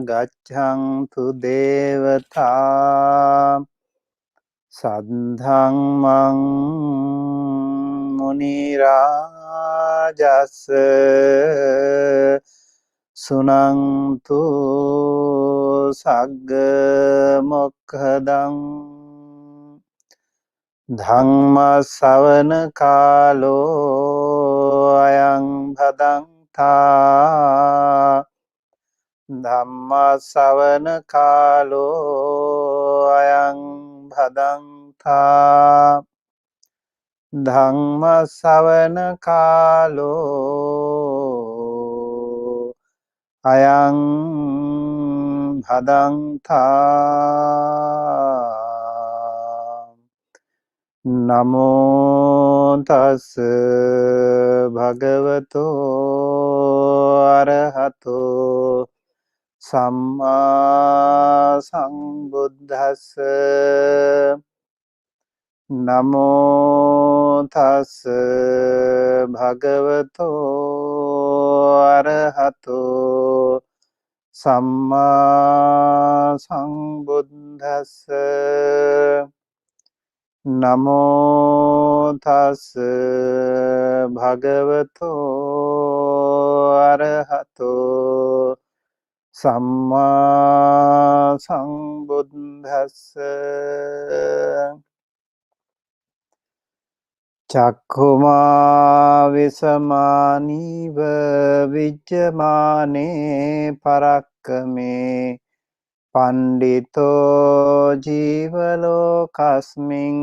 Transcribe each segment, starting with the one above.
gacchanthu devata saddhammang munirajassa sunantu sagga mokkhaдаṃ dhamma savana kālo ayaṃ bhadantā dhamma savana kālo ayaṃ bhadantā dhamma savana kālo ayaṃ bhadantā namo tassa bhagavato arahato sammā sambuddhassa namo tassa bhagavato arahato sammā sambuddhassa namo tassa bhagavato arahato sammā sambuddhassa cakkuma visamaniva vijjamane parakkame pandito jivalokasmiṃ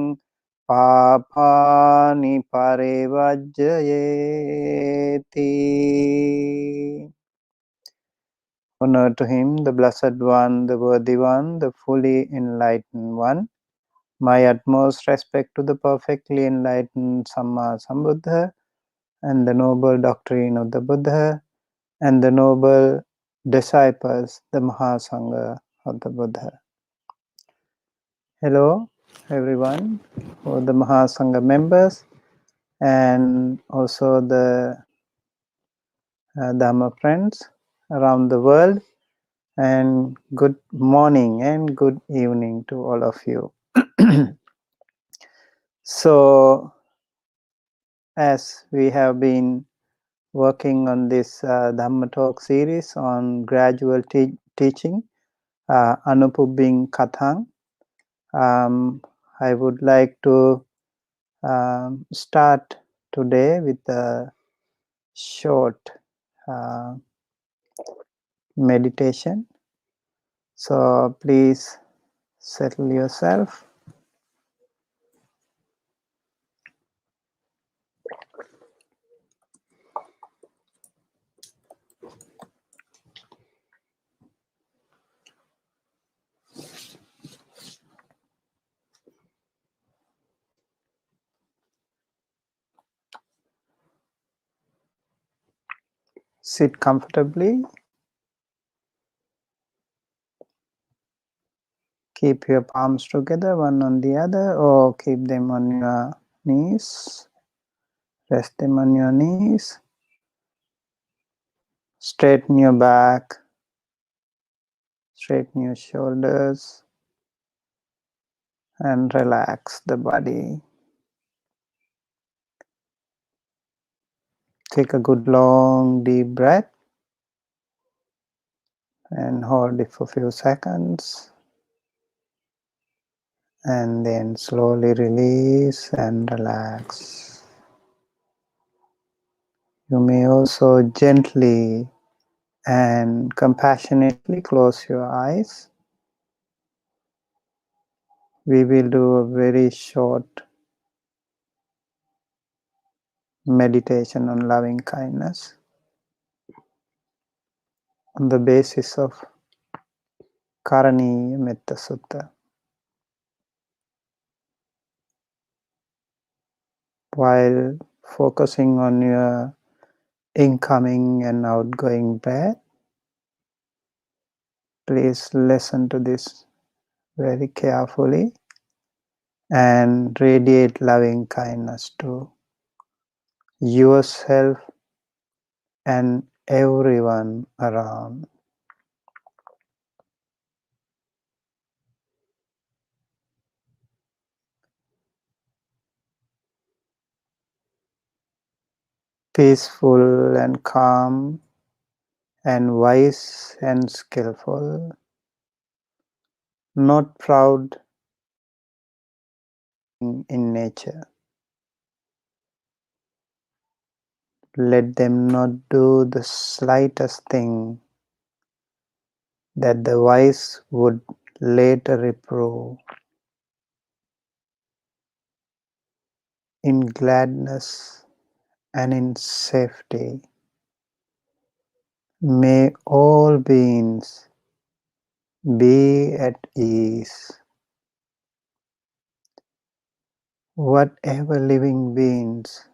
pāpāni parivajjayeti. Honor to him, the Blessed One, the Worthy One, the fully enlightened One. My utmost respect to the perfectly enlightened Samma Sambuddha and the noble doctrine of the Buddha and the noble disciples, the Mahasangha of the Buddha. Hello everyone, all the Mahasangha members and also the Dhamma friends around the world, and good morning and good evening to all of you. So, as we have been working on this Dhamma talk series on gradual teaching, anupubbiṁ kathaṁ, I would like to start today with a short meditation. So please settle yourself. Sit comfortably. Keep your palms together, one on the other, or keep them on your knees. Rest them on your knees. Straighten your back. Straighten your shoulders. And relax the body. Take a good long deep breath. And hold it for a few seconds. And then slowly release and relax. You may also gently and compassionately close your eyes. We will do a very short meditation on loving kindness on the basis of Karaniya Metta Sutta. While focusing on your incoming and outgoing breath, please listen to this very carefully and radiate loving kindness to yourself and everyone around. Peaceful and calm and wise and skillful, not proud in nature. Let them not do the slightest thing that the wise would later reprove. In gladness and in safety, may all beings be at ease. Whatever living beings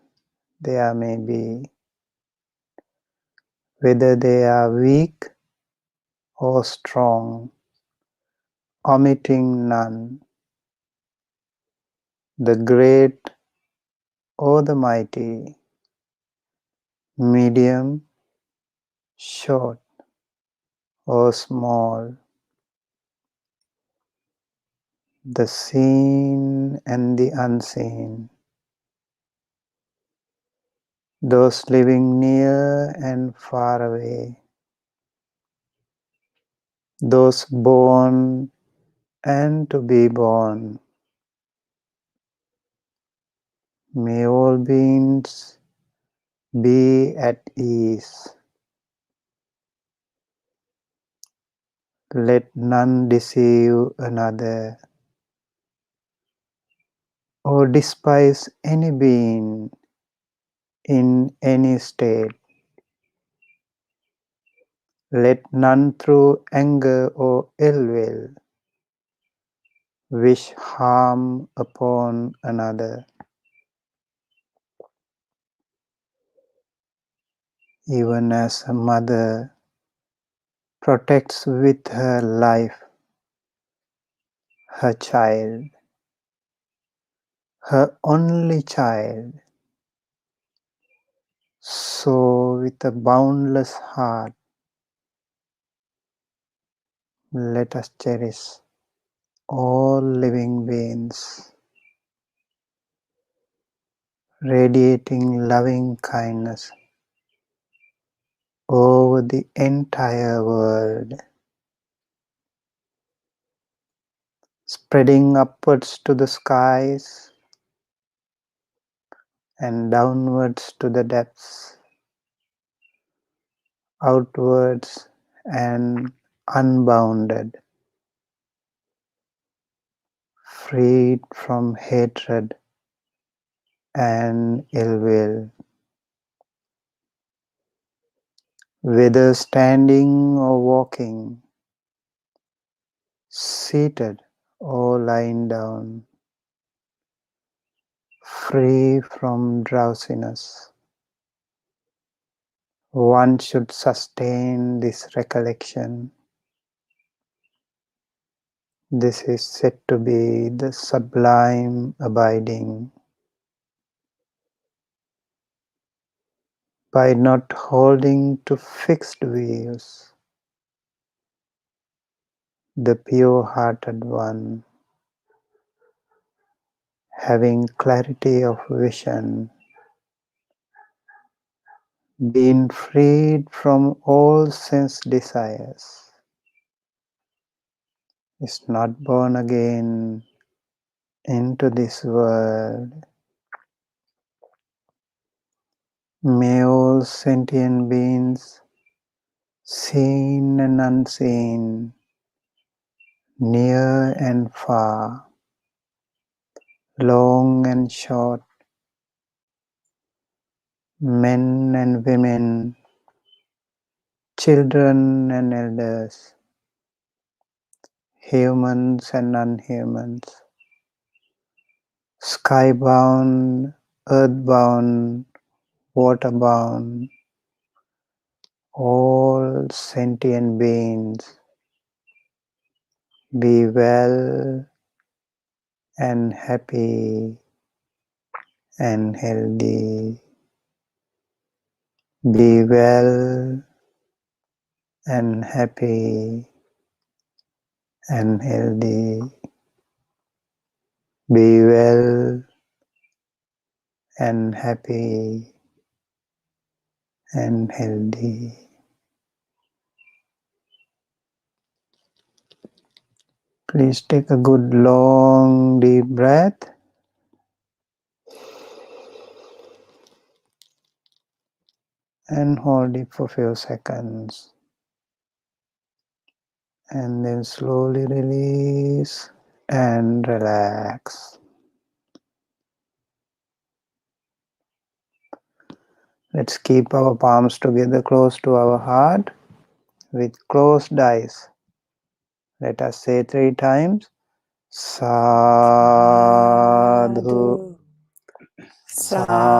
there may be, whether they are weak or strong, omitting none, the great or the mighty, medium, short or small, the seen and the unseen, those living near and far away, those born and to be born, may all beings be at ease. Let none deceive another or despise any being in any state. Let none through anger or ill will wish harm upon another. Even as a mother protects with her life her child, her only child, so with a boundless heart, let us cherish all living beings, radiating loving kindness over the entire world, spreading upwards to the skies and downwards to the depths, outwards and unbounded, freed from hatred and ill will, whether standing or walking, seated or lying down, free from drowsiness. One should sustain this recollection. This is said to be the sublime abiding. By not holding to fixed views, the pure-hearted one, having clarity of vision, being freed from all sense desires, is not born again into this world. May all sentient beings, seen and unseen, near and far, long and short, men and women, children and elders, humans and unhumans, skybound, earthbound, waterbound, all sentient beings, be well and happy and healthy. Be well and happy and healthy. Be well and happy and healthy. Please take a good long deep breath. And hold it for a few seconds. And then slowly release and relax. Let's keep our palms together close to our heart with closed eyes. Let us say 3 times. Sadhu, sadhu,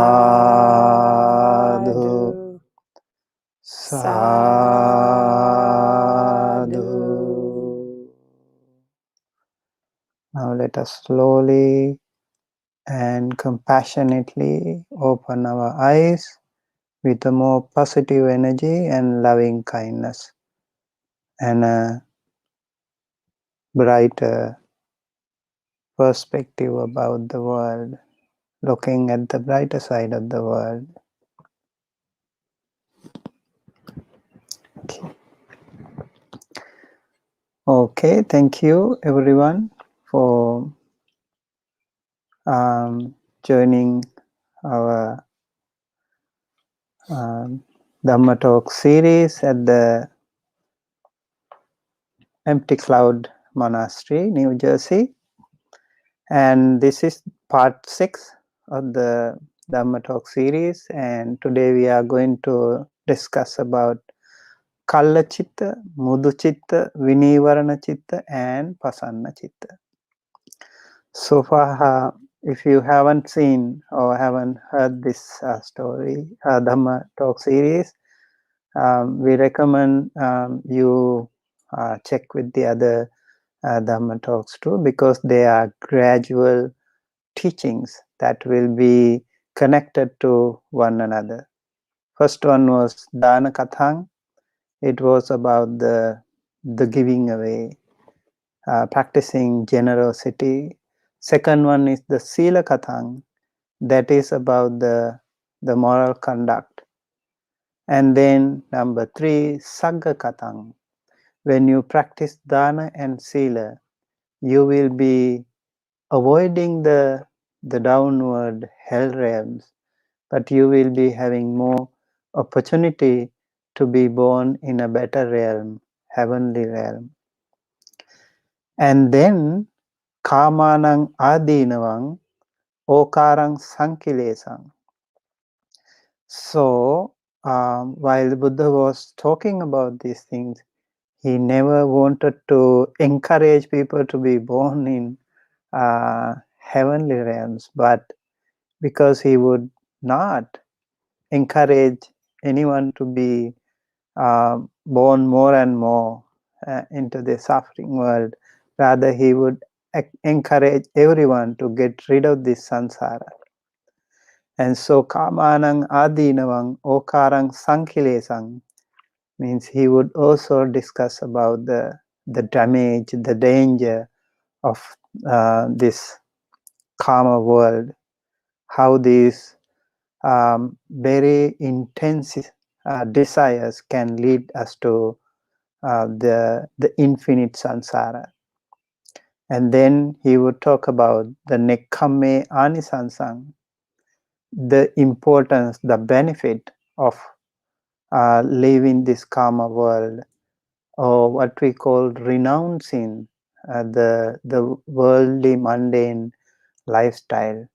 sadhu. Now let us slowly and compassionately open our eyes with a more positive energy and loving kindness and a brighter perspective about the world, looking at the brighter side of the world. Okay, thank you everyone for joining our Dhamma Talk series at the Empty Cloud Monastery, New Jersey. And this is part 6 of the Dhamma Talk series, and today we are going to discuss about Kallacittaṃ, muducittaṃ, vinīvaraṇacittaṃ and pasannacittaṃ. So far, if you haven't seen or haven't heard this story, Dhamma Talk series, we recommend you check with the other Dhamma Talks too, because they are gradual teachings that will be connected to one another. First one was Dānakathaṃ. It was about the giving away, practicing generosity. Second one is the Sīlakathaṃ. That is about the moral conduct. And then number 3, Saggakathaṃ. When you practice Dāna and Sīla, you will be avoiding the downward hell realms, but you will be having more opportunity to be born in a better realm, heavenly realm. And then Kāmānaṃ ādīnavaṃ, okāraṃ saṁkilesaṃ. So while the Buddha was talking about these things, he never wanted to encourage people to be born in heavenly realms, but because he would not encourage anyone to be born more and more into the suffering world, rather he would encourage everyone to get rid of this samsara. And so Kāmānaṃ ādīnavaṃ okāraṃ saṁkilesaṃ means he would also discuss about the damage, the danger of this karma world, how these very intense desires can lead us to the infinite samsara. And then he would talk about the Nekkhamme ānisaṁsaṃ, the importance, the benefit of living this karma world, or what we call renouncing the worldly mundane lifestyle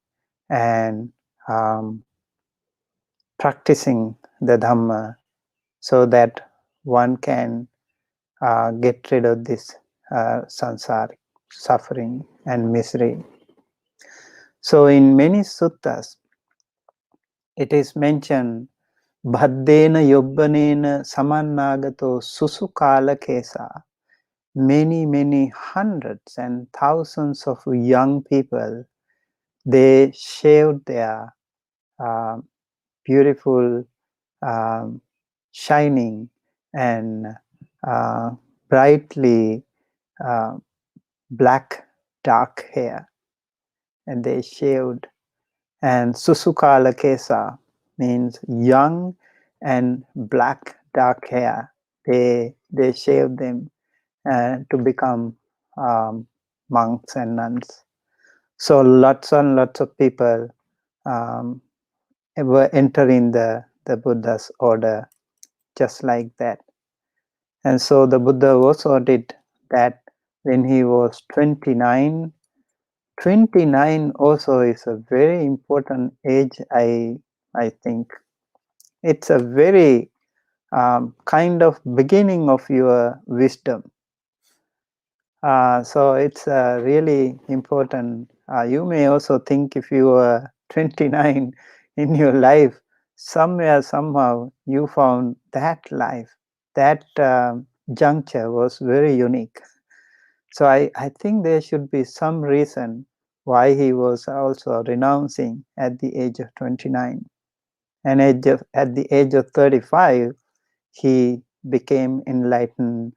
and practicing the Dhamma, so that one can get rid of this samsara, suffering and misery. So in many suttas, it is mentioned, Bhaddena yobbanena samannagato susukalakesa. Many hundreds and thousands of young people, they shaved their beautiful shining and brightly black dark hair, and they shaved. And Susukalakesa means young and black dark hair. They shaved them to become monks and nuns. So lots and lots of people were entering the Buddha's order just like that. And so the Buddha also did that when he was 29. 29 also is a very important age, I think. It's a very kind of beginning of your wisdom. So it's really important. You may also think if you were 29 in your life, somewhere, somehow, you found that life, that juncture was very unique. So I think there should be some reason why he was also renouncing at the age of 29. And at the age of 35, he became enlightened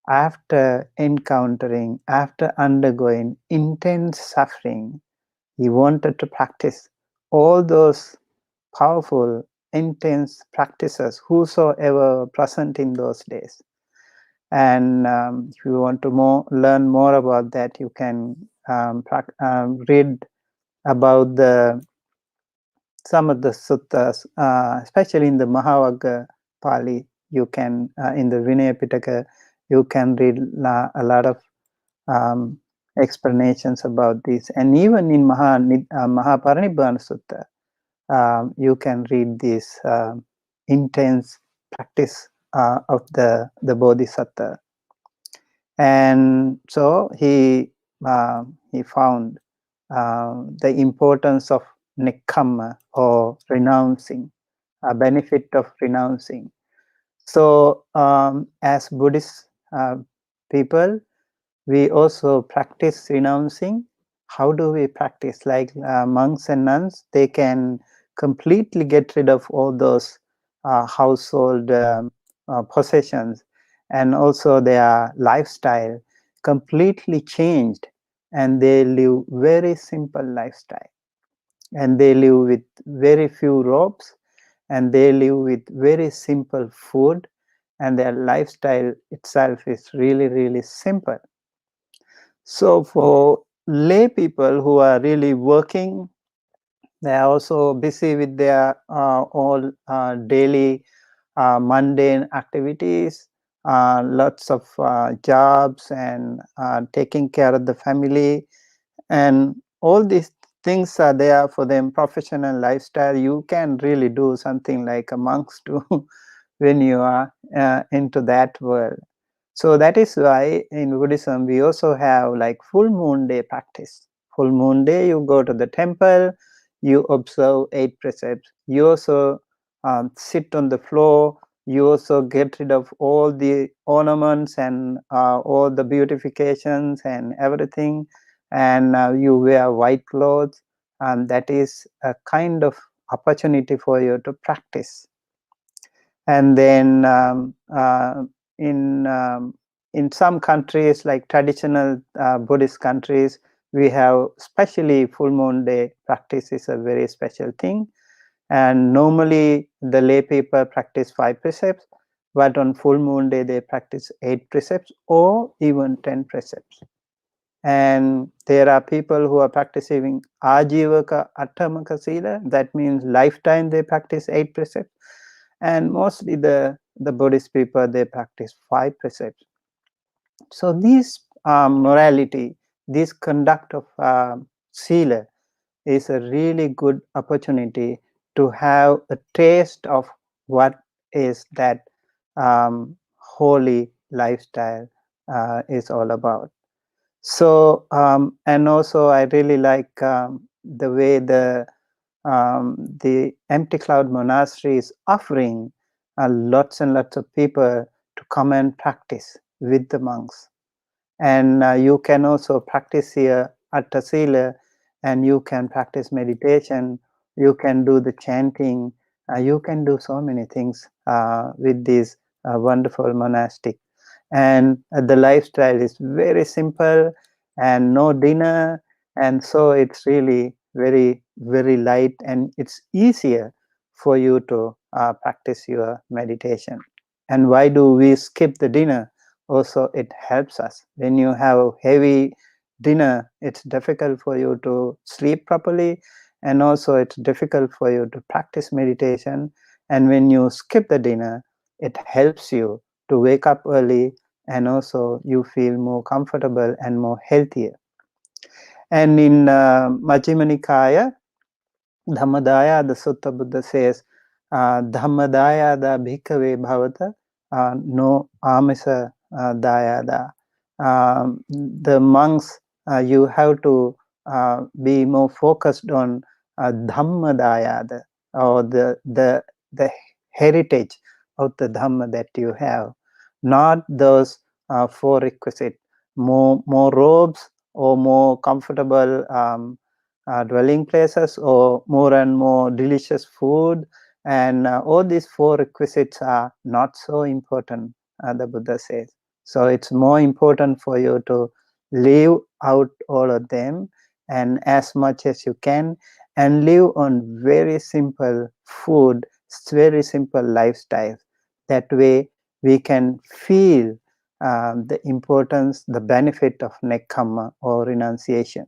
after encountering, after undergoing intense suffering. He wanted to practice all those powerful, intense practices, whosoever present in those days. And if you want to learn more about that, you can read about some of the suttas, especially in the Mahavagga Pali. You can, in the Vinaya Pitaka, you can read a lot of explanations about this. And even in Mahaparinibbana Sutta, you can read this intense practice of the Bodhisattva. And so he found the importance of Nekkhamme, or renouncing, a benefit of renouncing. So as Buddhist people, we also practice renouncing. How do we practice? Like monks and nuns, they can completely get rid of all those household possessions, and also their lifestyle completely changed, and they live very simple lifestyle, and they live with very few robes, and they live with very simple food, and their lifestyle itself is really, really simple. So for lay people who are really working, they are also busy with their all daily mundane activities, lots of jobs, and taking care of the family, and all these things are there for them, professional lifestyle. You can really do something like a monks do when you are into that world. So that is why in Buddhism we also have like full moon day practice. Full moon day, you go to the temple, you observe 8 precepts. You also sit on the floor. You also get rid of all the ornaments and all the beautifications and everything, and you wear white clothes. And that is a kind of opportunity for you to practice. And then in some countries, like traditional Buddhist countries, we have especially full moon day practice is a very special thing. And normally the lay people practice 5 precepts, but on full moon day they practice 8 precepts or even 10 precepts. And there are people who are practicing ājīvaka attamaka sīla, that means lifetime they practice 8 precepts. And mostly the Buddhist people, they practice 5 precepts. So this morality, this conduct of sila is a really good opportunity to have a taste of what is that holy lifestyle is all about. So and also I really like the way the Empty Cloud Monastery is offering lots and lots of people to come and practice with the monks. And you can also practice here Atta Sila, and you can practice meditation, you can do the chanting, You can do so many things with this wonderful monastic. And the lifestyle is very simple and no dinner, and so it's really very, very light, and it's easier for you to practice your meditation. And why do we skip the dinner? Also, it helps us. When you have a heavy dinner, it's difficult for you to sleep properly, and also it's difficult for you to practice meditation. And when you skip the dinner, it helps you to wake up early, and also you feel more comfortable and more healthier. And in Majjhima Nikaya, Dhammadaya, the Sutta Buddha says, Dhammadayada bhikkhave bhavata, no amisa dayada. The monks, you have to be more focused on Dhammadayada, or the heritage of the Dhamma that you have, not those four requisite, more robes or more comfortable dwelling places, or more and more delicious food, and all these four requisites are not so important, the Buddha says. So it's more important for you to live out all of them, and as much as you can, and live on very simple food, very simple lifestyle. That way we can feel the importance, the benefit of Nekkhamme or renunciation.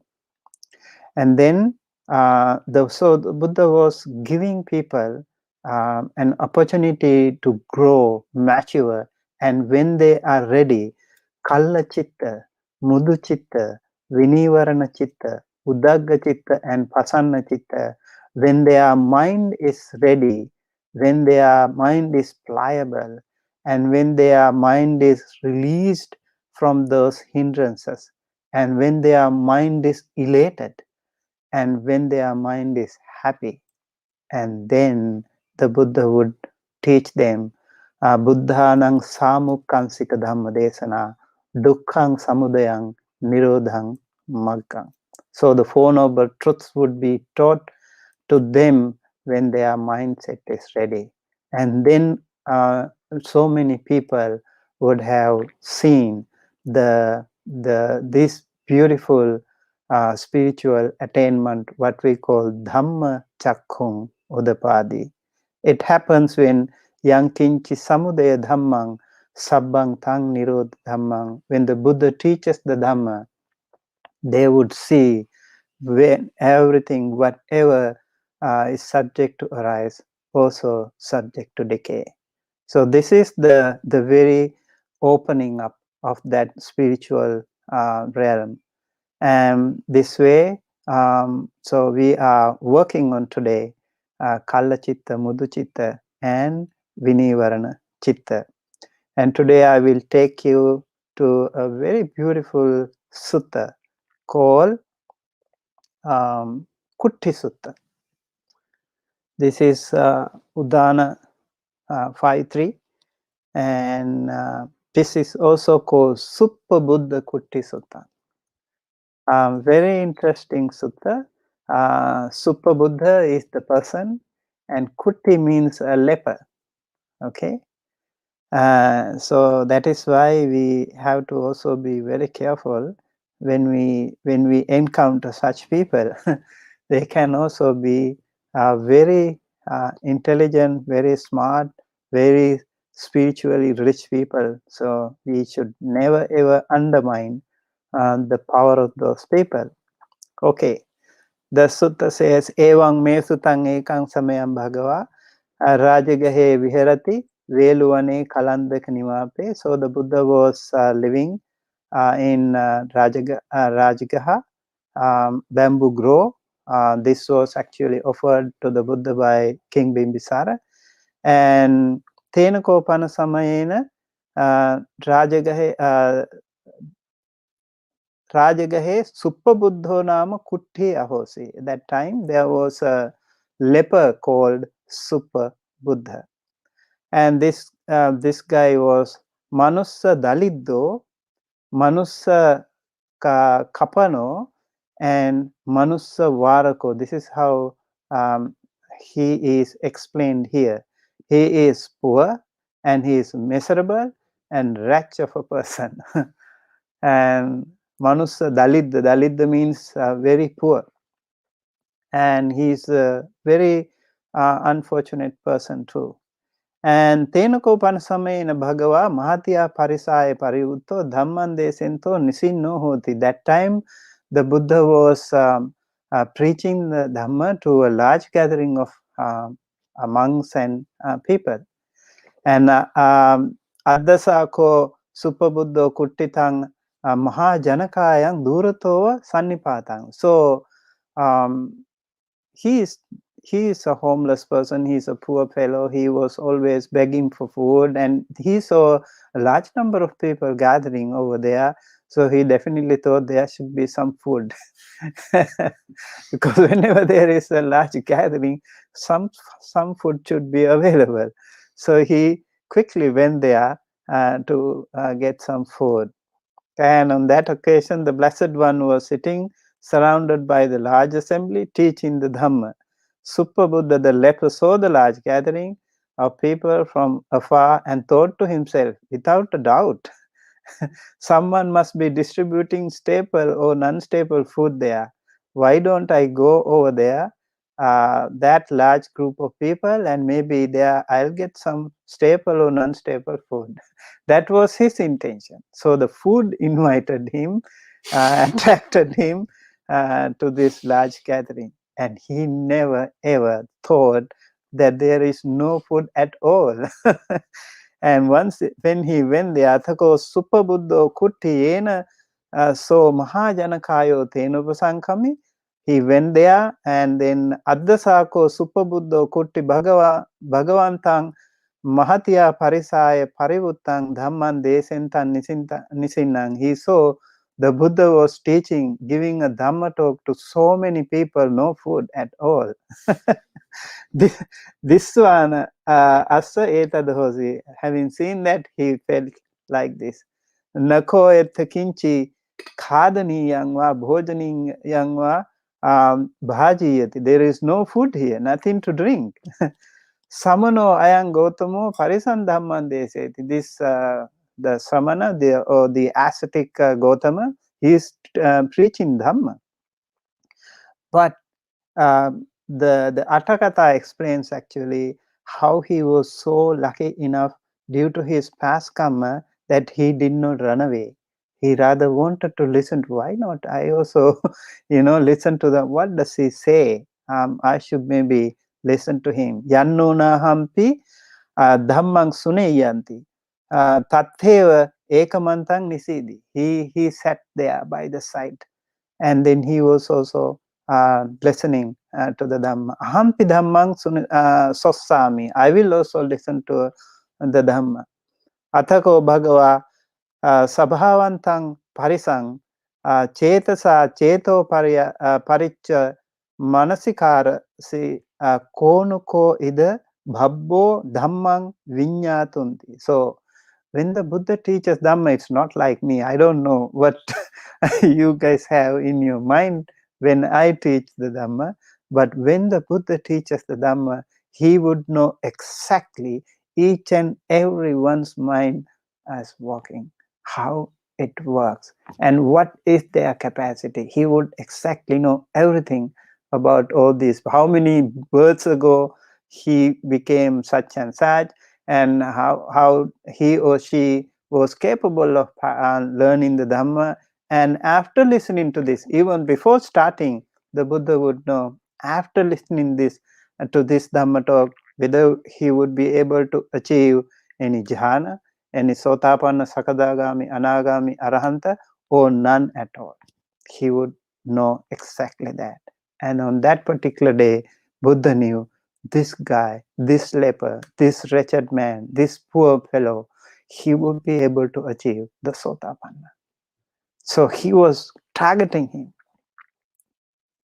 And then so the Buddha was giving people an opportunity to grow, mature, and when they are ready, Kallacittaṃ, muducittaṃ, vinīvaraṇacittaṃ, udaggacittaṃ, and pasannacittaṃ, when their mind is ready, when their mind is pliable, and when their mind is released from those hindrances, and when their mind is elated, and when their mind is happy, and then the Buddha would teach them Buddhānaṃ sāmukkhaṃ dhamma desana, dukkhaṃ samudayaṃ, nirodhaṃ maggaṃ. So the Four Noble Truths would be taught to them when their mindset is ready. And then so many people would have seen this beautiful spiritual attainment, what we call Dhamma Chakkhuṃ Udapadi. It happens when Yankinchi Samudaya Dhammang Sabbang Tang Nirod Dhammang. When the Buddha teaches the Dhamma, they would see when everything, whatever is subject to arise, also subject to decay. So this is the very opening up of that spiritual realm. And this way, so we are working on today Kallacittaṃ, muducittaṃ, and vinīvaraṇacittaṃ. And today I will take you to a very beautiful sutta called Kutti Sutta. This is Udana 5.3, and this is also called Suppa Buddha Kutti Sutta. Very interesting sutta. Suppa Buddha is the person, and Kutti means a leper. Okay, so that is why we have to also be very careful when we encounter such people. They can also be very intelligent, very smart, very spiritually rich people. So we should never ever undermine the power of those people. Okay, the sutta says, Evaṃ me sutaṃ ekaṃ samayam bhagavā rājagahe viharati veluvane kalandaka nivape. So the Buddha was living in Rajagaha, bamboo grove. This was actually offered to the Buddha by King Bimbisara. And Tenakopana samayena Rajagahe Suppa Buddho nama Kutti ahosi. At that time there was a leper called Suppa Buddha. And this guy was Manussa Daliddo, Manussa Kapano, and Manussa Varako. This is how he is explained here. He is poor and he is miserable and wretch of a person. And Manusa Dalidda, Dalidda means very poor. And he is a very unfortunate person too. And Tenako Panasamena Bhagava Mahatya Parisaya Parivutto Dhamman Desento Nisinno Hoti. That time the Buddha was preaching the Dhamma to a large gathering of monks and people. And Addasako Supabuddho Kuttitaṃ Maha Janakayang Duratova Sannipataṃ. So he is a homeless person. He's a poor fellow. He was always begging for food, and he saw a large number of people gathering over there. So he definitely thought there should be some food. Because whenever there is a large gathering, some food should be available. So he quickly went there to get some food. And on that occasion, the Blessed One was sitting surrounded by the large assembly, teaching the Dhamma. Supabuddha, the leper, saw the large gathering of people from afar and thought to himself, without a doubt, someone must be distributing staple or non-staple food there. Why don't I go over there, that large group of people, and maybe there I'll get some staple or non-staple food. That was his intention. So the food invited him, attracted him to this large gathering. And he never ever thought that there is no food at all. And once when he went there, Athako Supabuddho Kuttiyena so Mahajanakayo Tenupasankami, he went there, and then Addasako Supabuddho Kutti Bhagavantang Mahatya Parisaya Parivuttang Dhamman Desentan Nisinang. He saw the Buddha was teaching, giving a Dhamma talk to so many people, no food at all. This one, Asa Etadhosi, having seen that, he felt like this. Nako etakinchi khadaniyang va bhojaniyang va bhajiyati. There is no food here, nothing to drink. Samano ayang Gautamo parisan dhamman deseti. This the samana, the ascetic Gautama, he is preaching Dhamma. But the Atthakatha explains actually how he was so lucky enough due to his past karma that he did not run away. He rather wanted to listen to, why not I also listen to the, what does he say? I should maybe listen to him. Yannona hampi dhammang suneyanti tatheva ekamantang nisidi. He sat there by the side, and then he was also listening to the Dhamma. Ahampi dhammang sossami. I will also listen to the Dhamma. Athako bhagava sabhavantang parisang chetasa cheto paricca manasikara si konuko ida bhabbo dhammang vinyatunti. So when the Buddha teaches Dhamma, it's not like me. I don't know what you guys have in your mind when I teach the Dhamma. But when the Buddha teaches the Dhamma, he would know exactly each and everyone's mind as walking, how it works, and what is their capacity. He would exactly know everything about all this. How many births ago he became such and such, and how he or she was capable of learning the Dhamma. And after listening to this, even before starting, the Buddha would know, after listening to this Dhamma talk, whether he would be able to achieve any jhana, any sotapanna, sakadagami, anagami, arahanta, or none at all. He would know exactly that. And on that particular day, Buddha knew, this guy, this leper, this wretched man, this poor fellow, he would be able to achieve the sotapanna. So he was targeting him.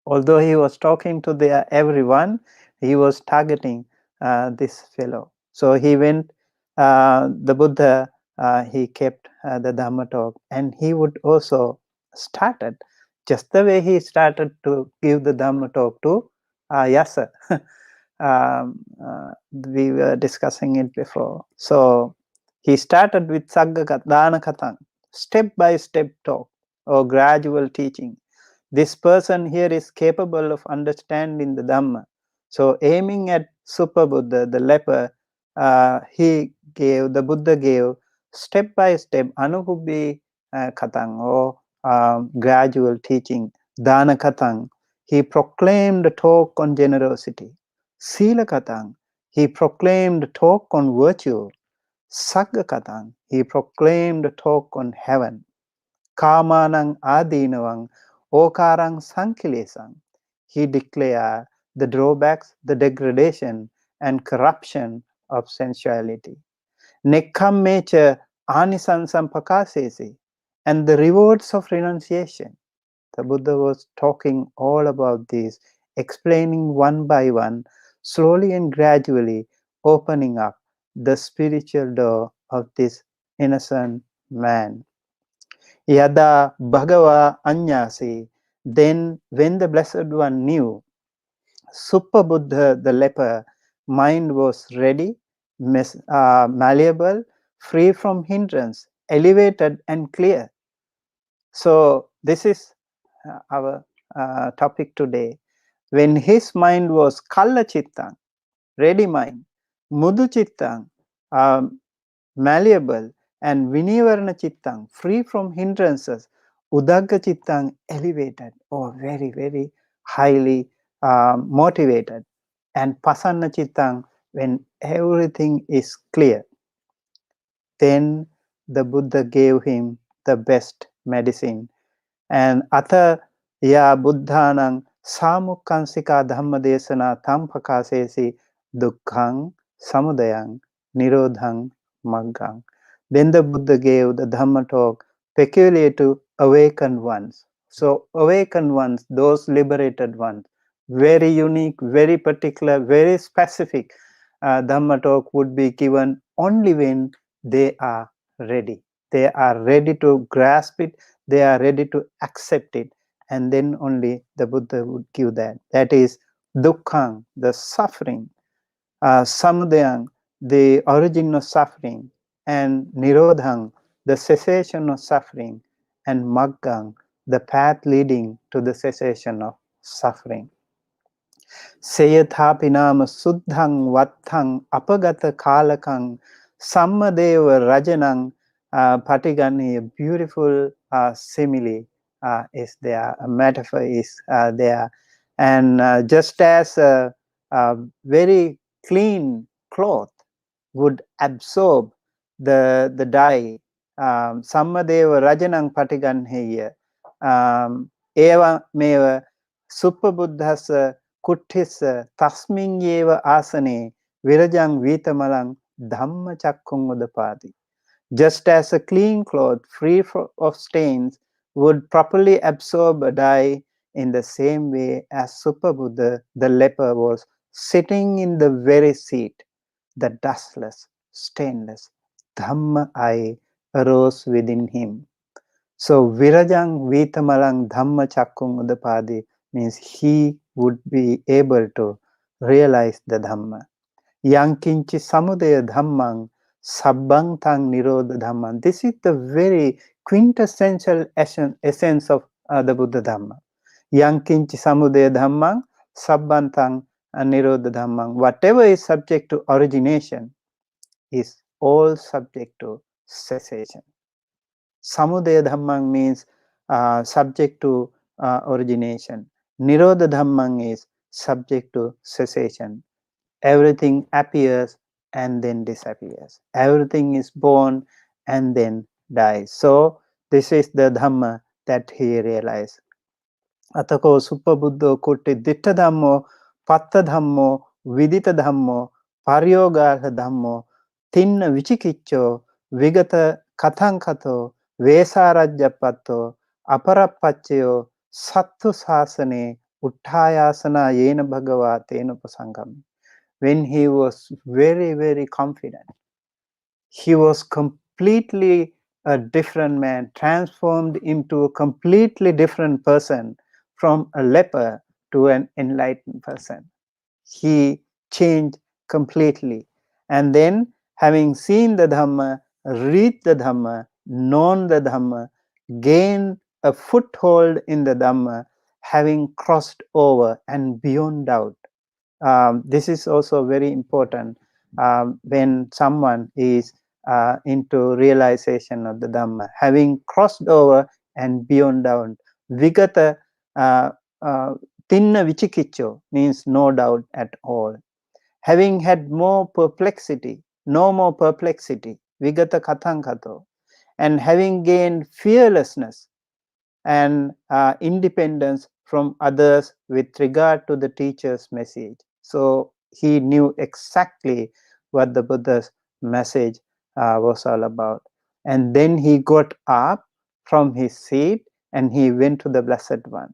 Although he was talking to everyone, he was targeting this fellow. So he went, the Buddha, he kept the Dhamma talk, and he would also started, just the way he started to give the Dhamma talk to Yasa. we were discussing it before. So he started with Dānakathaṃ, step-by-step talk or gradual teaching. This person here is capable of understanding the Dhamma. So aiming at Super Buddha, the leper, the Buddha gave step-by-step anupubbiṁ kathaṁ or gradual teaching. Dānakathaṃ, he proclaimed a talk on generosity. Sīlakathaṃ, he proclaimed a talk on virtue. Saggakathaṃ, he proclaimed a talk on heaven. Kāmānaṃ ādīnavaṃ, okāraṃ saṁkilesaṃ, he declared the drawbacks, the degradation and corruption of sensuality. Nekkhamme ca ānisaṁsaṃ and the rewards of renunciation. The Buddha was talking all about this, explaining one by one, slowly and gradually opening up the spiritual door of this innocent man. Yada Bhagava Anyasi, then when the Blessed One knew, Super Buddha the leper, mind was ready, malleable, free from hindrance, elevated and clear. So this is our topic today. When his mind was Kallacittaṃ, ready mind, muducittaṃ, malleable, and vinīvaraṇacittaṃ, free from hindrances, udaggacittaṃ, elevated or very, very highly motivated, and pasannacittaṃ, when everything is clear, then the Buddha gave him the best medicine. And atha ya buddhānaṃ sāmukkaṃ dhamma desana tam pakāsesi dukkhaṃ samudayam nirodhaṃ maggaṃ. Then the Buddha gave the Dhamma talk peculiar to awakened ones. So awakened ones, those liberated ones, very unique, very particular, very specific Dhamma talk would be given only when they are ready. They are ready to grasp it, they are ready to accept it, and then only the Buddha would give that. That is dukkhaṃ, the suffering, samudayam, the origin of suffering, and nirodhaṃ, the cessation of suffering, and maggaṃ, the path leading to the cessation of suffering. Seyathapi-nama suddhaṃ vatthaṃ apagata kālakaṃ sammadeva rajanaṃ patigaṇi. A beautiful simile is there, a metaphor is there. And just as a very clean cloth would absorb the dye, sammadeva rajanaṃ patigaṇhi, eva meva Supabuddhasa kuttissa tasmiñ eva asane virajaṃ vītamalaṃ dhamma cakkuṃ udapāti. Just as a clean cloth free of stains would properly absorb a dye, in the same way as Supabuddha the leper was sitting in the very seat, the dustless, stainless Dhamma eye arose within him. So virajaṃ vītamalaṃ dhamma cakkuṃ udapāti means he would be able to realize the Dhamma. Yankinchi samudaya dhammaṃ sabbaṃ taṃ nirodha dhammaṃ. This is the very quintessential essence of the Buddha Dhamma. Yankinchi samudaya dhammaṃ sabbaṃ taṃ nirodha dhammaṃ. Whatever is subject to origination is all subject to cessation. Samudaya dhammaṃ means subject to origination. Nirodha dhammaṃ is subject to cessation. Everything appears and then disappears. Everything is born and then dies. So this is the Dhamma that he realized. Atako Supabuddho kotte ditta dhammo, patta dhammo, vidita dhammo, paryogaha dhammo, tinna vichikiccho, vigata kathaṃ katho, vesarajjapatto, aparappaccyo, sattu sāsane, uttājāsana yena bhagavā tena pasaṅgam. When he was very, very confident, he was completely a different man, transformed into a completely different person, from a leper to an enlightened person. He changed completely. And then, having seen the Dhamma, read the Dhamma, known the Dhamma, gained a foothold in the Dhamma, having crossed over and beyond doubt. This is also very important when someone is into realization of the Dhamma, having crossed over and beyond doubt. Vigata tinna vichikiccho means no doubt at all. Having had more perplexity, no more perplexity, vigata kathaṁ kato, and having gained fearlessness and independence from others with regard to the teacher's message. So he knew exactly what the Buddha's message was all about. And then he got up from his seat and he went to the Blessed One.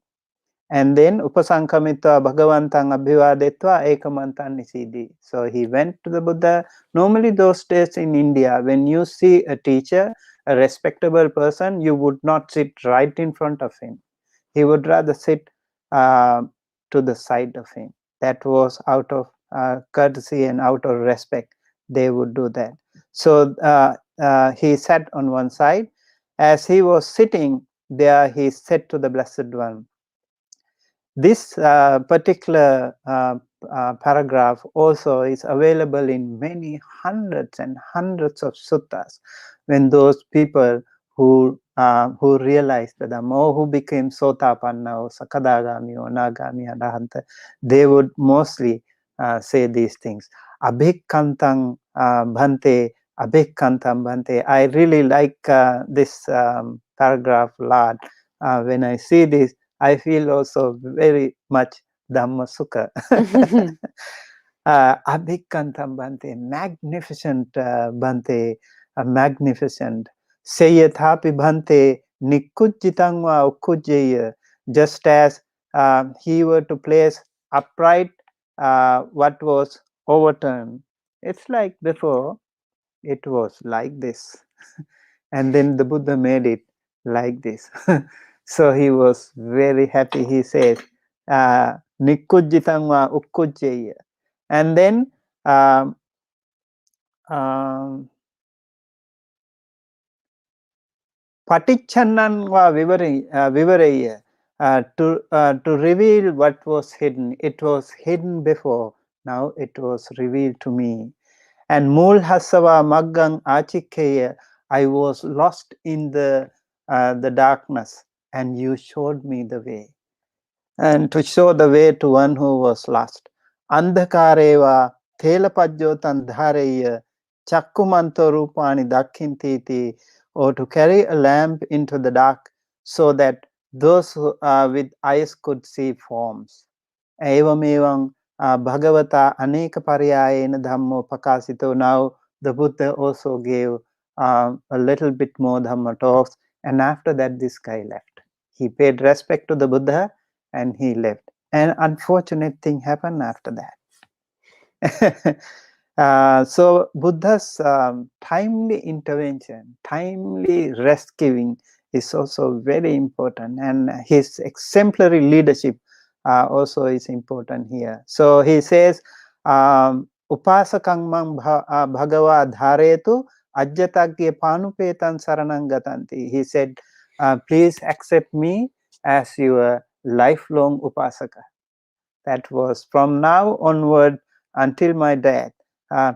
And then upasankamitva bhagavantaṃ abhivādetva ekamantaṃ nisīdi. So he went to the Buddha. Normally those days in India, when you see a teacher, a respectable person, you would not sit right in front of him. He would rather sit to the side of him. That was out of courtesy and out of respect. They would do that. So he sat on one side. As he was sitting there, he said to the Blessed One, this particular paragraph also is available in many hundreds and hundreds of suttas. When those people who realized the Dhamma, or who became Sotapanna or Sakadagami or Nagami Arahanta, they would mostly say these things. Abhikkantaṃ Bhante, Abhikkantaṃ Bhante. I really like this paragraph a lot. When I see this, I feel also very much Dhamma Sukha. Abhikkantaṃ Bhante, magnificent Bhante, magnificent. Seyathapi Bhante, nikkujjitaṃ va ukkujjaya. Just as he were to place upright what was overturned. It's like before, it was like this. And then the Buddha made it like this. So he was very happy. He said, nikkujjitaṃ va ukkujjaya. And then paticchannam va vivaraya, to reveal what was hidden. It was hidden before, now it was revealed to me. And mulhasava maggang achikkeya, I was lost in the darkness, and you showed me the way. And to show the way to one who was lost. Andhakareva telapajyotan dhareya chakkumanto rupani dakkintiti, or to carry a lamp into the dark so that those who, with eyes could see forms. Evamevaṃ bhagavata aneka paryayena dhammo pakasito. Now the Buddha also gave a little bit more Dhamma talks, and after that this guy left. He paid respect to the Buddha and he left. An unfortunate thing happened after that. So Buddha's timely intervention, timely rest giving is also very important, and his exemplary leadership also is important here. So he says, upasakaṃ maṃ bhagavā dhāretu ajjatagye panupetam saranam gatanti. He said, please accept me as your lifelong upasaka. That was from now onward until my death.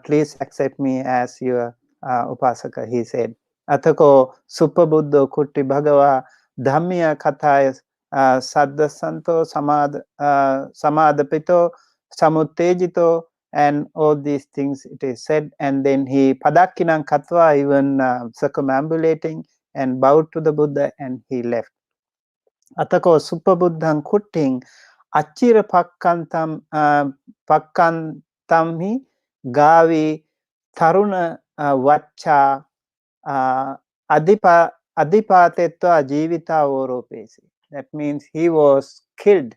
Please accept me as your upasaka, he said. Atako supabuddho kutti bhagava dhammya kathaya saddhasanto samadapito samuttejito, and all these things it is said. And then he padakkinam katva, even circumambulating, and bowed to the Buddha and he left. Atako supabuddhaṃ kuttiṃ achira pakkantamhi gavi taruna vaccha adipatetva jivita oropesi. That means he was killed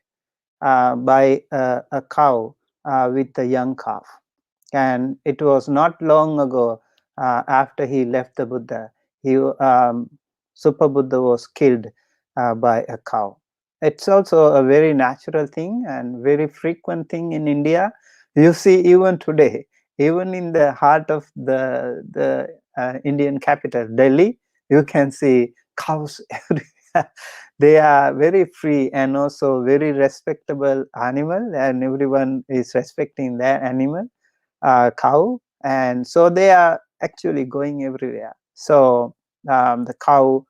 by a cow with a young calf. And it was not long ago, after he left the Buddha, Supabuddha was killed by a cow. It's also a very natural thing and very frequent thing in India. You see, even today, even in the heart of the Indian capital, Delhi, you can see cows everywhere. They are very free and also very respectable animal, and everyone is respecting that animal, cow, and so they are actually going everywhere. So the cow,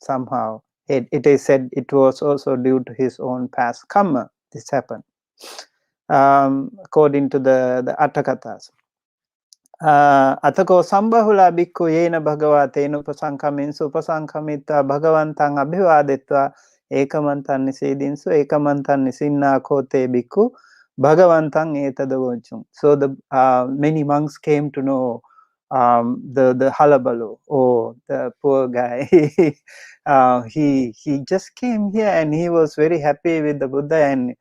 somehow it is said it was also due to his own past karma this happened, according to the Attakathas. Atako sambahula bhikkhu yena bhagava tena upasankhaminsu upasankhamitva bhagavantaṃ abhivādetva ekamantaṃ nisidinsu ekamantaṃ nisinna kote bhikkhu bhagavantaṃ etadavocum. So the many monks came to know the halabalu. Oh, the poor guy. He just came here and he was very happy with the Buddha, and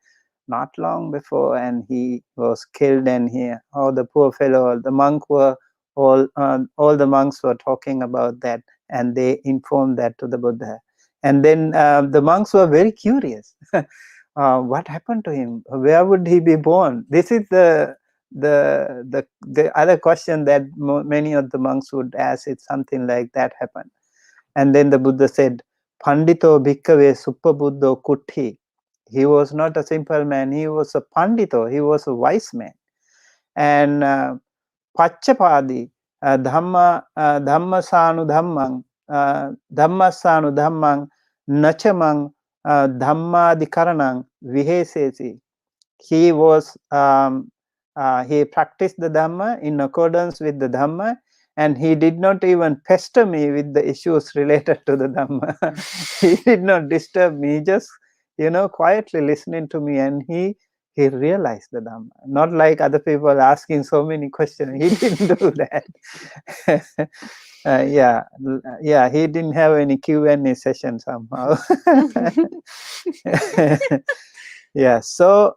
not long before, and he was killed. And the poor fellow, the monk were all the monks were talking about that, and they informed that to the Buddha. And then the monks were very curious. What happened to him? Where would he be born? This is the other question that many of the monks would ask if something like that happened. And then the Buddha said, Pandito bhikkhave suppabuddho kutti. He was not a simple man, he was a pandito, he was a wise man. And Pachapadi, Dhammasanu Dhammang, Nachamang, Dhammadikaranang, Vihesesi. He was, he practiced the Dhamma in accordance with the Dhamma, and he did not even pester me with the issues related to the Dhamma. He did not disturb me, just quietly listening to me, and he realized the Dhamma. Not like other people asking so many questions. He didn't do that. He didn't have any Q&A session somehow. Yeah. So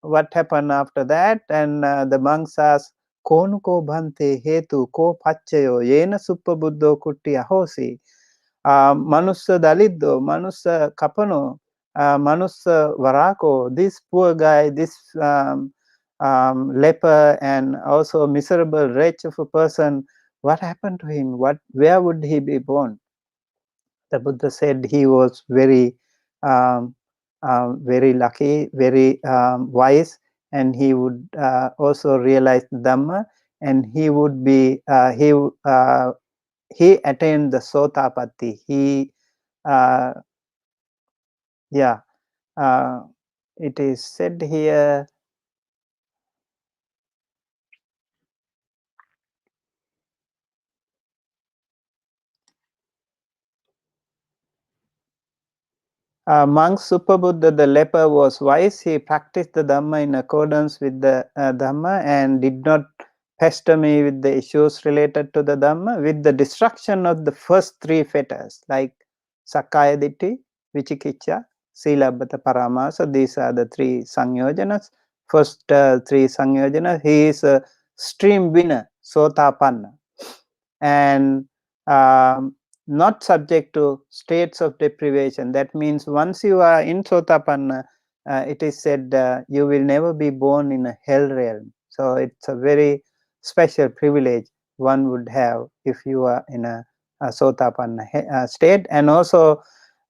what happened after that? And the monks asked, Konuko Bhante Hetu Ko Pachayo Yena Suppabuddho Kutti Ahosi. Manussa Daliddo, Manussa Kapano, Manussa Varako, this poor guy, this leper and also miserable wretch of a person, what happened to him? Where would he be born? The Buddha said he was very lucky, very wise, and he would also realize the Dhamma, and he would be he attained the Sotapatti. It is said here. Monk Suppabuddha, the leper, was wise. He practiced the Dhamma in accordance with the Dhamma and did not pester me with the issues related to the Dhamma. With the destruction of the first three fetters, like Sakkaya Ditthi, Vicikicca, Sīlabbata Paramasa, these are the three Sangyojanas. First three Sangyojanas, he is a stream winner, Sotapanna, and not subject to states of deprivation. That means once you are in Sotapanna, it is said you will never be born in a hell realm. So it's a very special privilege one would have if you are in a Sotapanna state. And also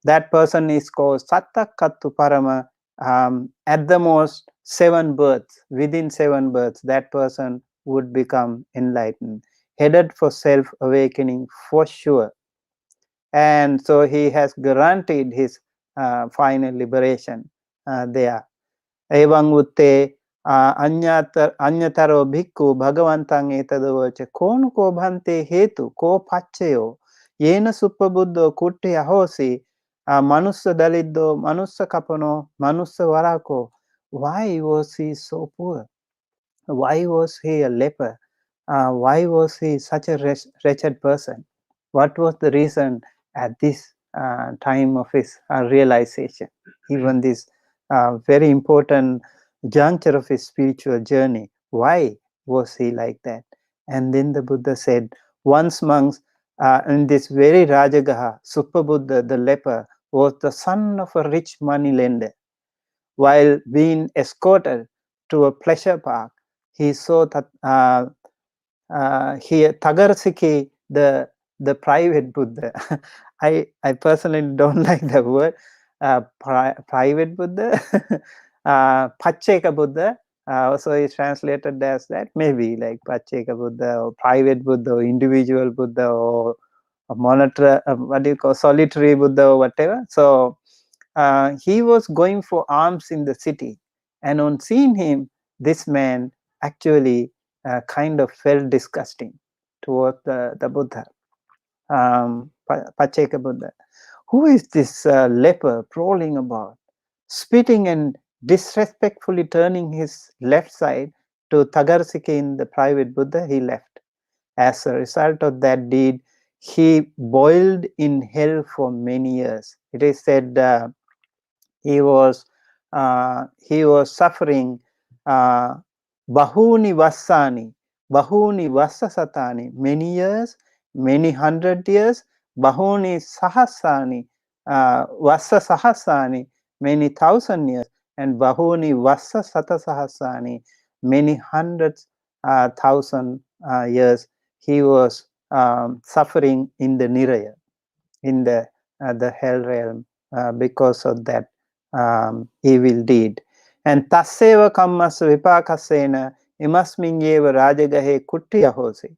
that person is called Saggakathaṃ Parama. At the most 7 births, within 7 births, that person would become enlightened, headed for self-awakening for sure. And so he has guaranteed his final liberation there. Evang utte anyataro bhikkhu bhagavantaṃ etadavoca konuko bhante hetu ko pachayo yena suppabuddho kutti ahosi manussa daliddo manussa kapano manussa varako. Why was he so poor? Why was he a leper? Why was he such a wretched person? What was the reason at this time of his realization? Even this very important juncture of his spiritual journey. Why was he like that? And then the Buddha said, once monks in this very Rajagaha, Suppabuddha, the leper, was the son of a rich money lender. While being escorted to a pleasure park. He saw that here Thagarsiki, the private Buddha. I personally don't like the word private Buddha. Pacheka Buddha also is translated as that, maybe like Pacheka Buddha or private Buddha or individual Buddha or a monitor, what do you call, solitary Buddha or whatever. So he was going for alms in the city, and on seeing him, this man actually kind of felt disgusting toward the Buddha, Pacheka Buddha. Who is this leper prowling about, spitting and disrespectfully turning his left side to Thagarsiki in the private Buddha? He left. As a result of that deed, he boiled in hell for many years. It is said he was suffering bahuni vassani, bahuni vassasatani, many years, many 100 years, bahuni sahasani, vassa sahasani, many 1,000 years, and bahuni vassa satasahasani, many hundreds, 1,000 years. He was suffering in the niraya, in the hell realm, because of that evil deed. And tasseva kammas vipakasena imasmin yeva rajagahe kuttiya hosi.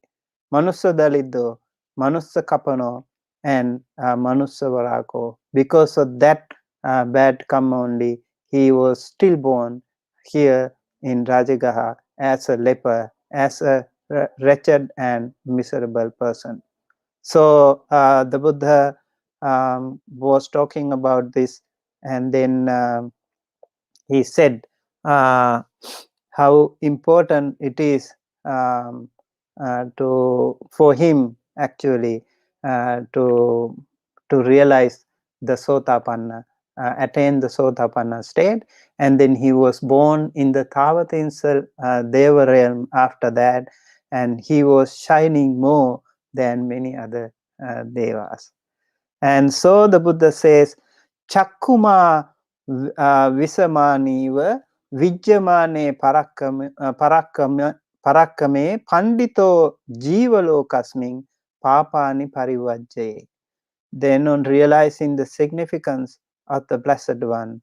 Manussa daliddo, manussa kapano, and manussa varako. Because of that bad karma only, he was still born here in Rajagaha as a leper, as a wretched and miserable person. So the Buddha was talking about this, and then he said how important it is for him actually to realize the Sotapanna, attain the Sotapanna state, and then he was born in the Tavatinsa Deva realm after that, and he was shining more than many other devas. And so the Buddha says, Chakkuma visamaniva vijyamane parakkame pandito jivalokasmin papani parivajjaye. Then on realizing the significance of the Blessed One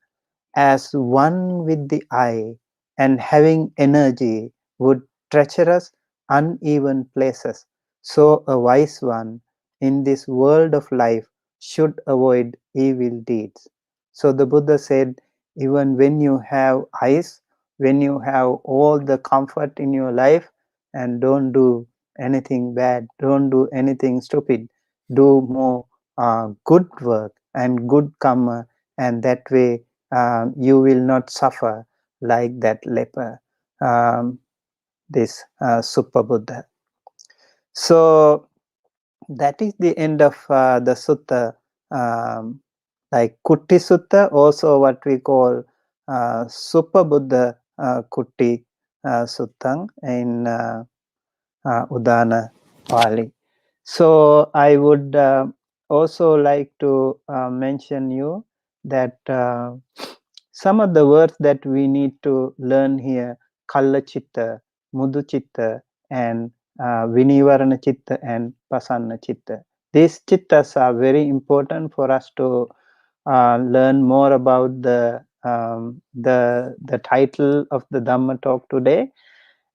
as one with the eye and having energy would treacherous uneven places, so a wise one in this world of life should avoid evil deeds. So the Buddha said, even when you have eyes, when you have all the comfort in your life, and don't do anything bad, don't do anything stupid, do more good work and good karma, and that way you will not suffer like that leper, this Super Buddha. So that is the end of the sutta, like Kutti Sutta, also what we call Super Buddha Kutti Suttang in Udana Pali. So I would also like to mention you that some of the words that we need to learn here, Kallacittaṃ, muducittaṃ, and vinīvaraṇacittaṃ and pasannacittaṃ. These chittas are very important for us to learn more about the title of the Dhamma talk today.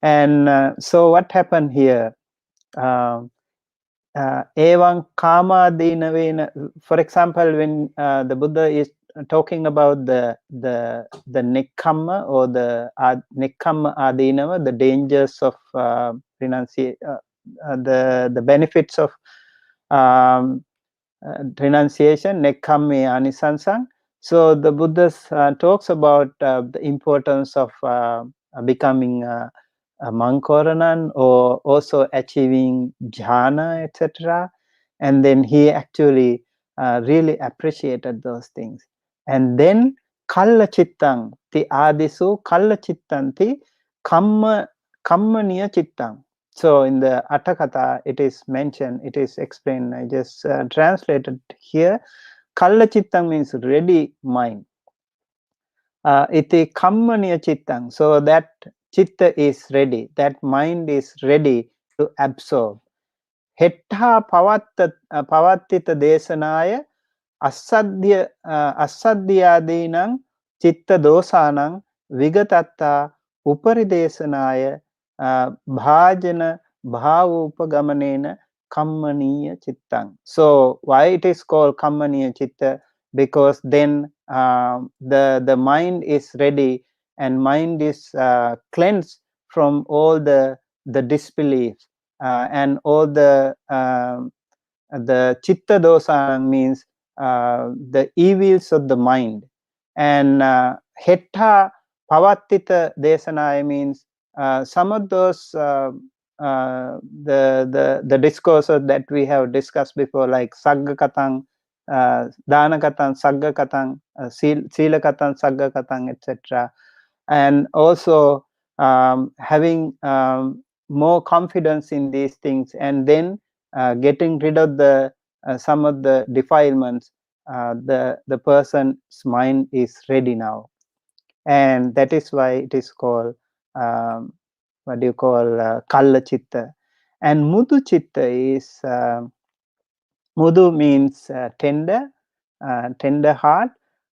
And so what happened here? Evaṃ kāmādīnavena. For example, when the Buddha is talking about the Nekkhamme or the Nekkhamme ādīnavaṃ, the dangers of renunciation, the benefits of renunciation, Nekkhamme ānisaṁsaṃ. So the Buddha talks about the importance of becoming a okāraṃ, or also achieving jhana, etc. And then he actually really appreciated those things. And then Kallacittaṃ ti ādisu Kallacittaṃ ti Kāmānaṃ. So in the Atthakatha it is mentioned, it is explained, I just translated here. Kallacittaṃ means ready mind. iti Kāmānaṃ. So that chitta is ready, that mind is ready to absorb. Hetha pavattita desanaya assaddhyādīnaṃ chitta dosānaṃ vigatattā uparidesanaya bhājana bhāvūpagamanena Kāmānaṃ. So why it is called Kāmānaṃ chitta? Because then the mind is ready and mind is cleansed from all the disbeliefs and all the chitta dosa means the evils of the mind, and hetta pavattita desanaya means some of those the discourses that we have discussed before, like Saggakathaṃ, Dānakathaṃ, Saggakathaṃ, Sīlakathaṃ, Saggakathaṃ, etc. And also having more confidence in these things, and then getting rid of the some of the defilements, the person's mind is ready now, and that is why it is called what do you call Kallacittaṃ. And muducittaṃ is mudu means tender, tender heart.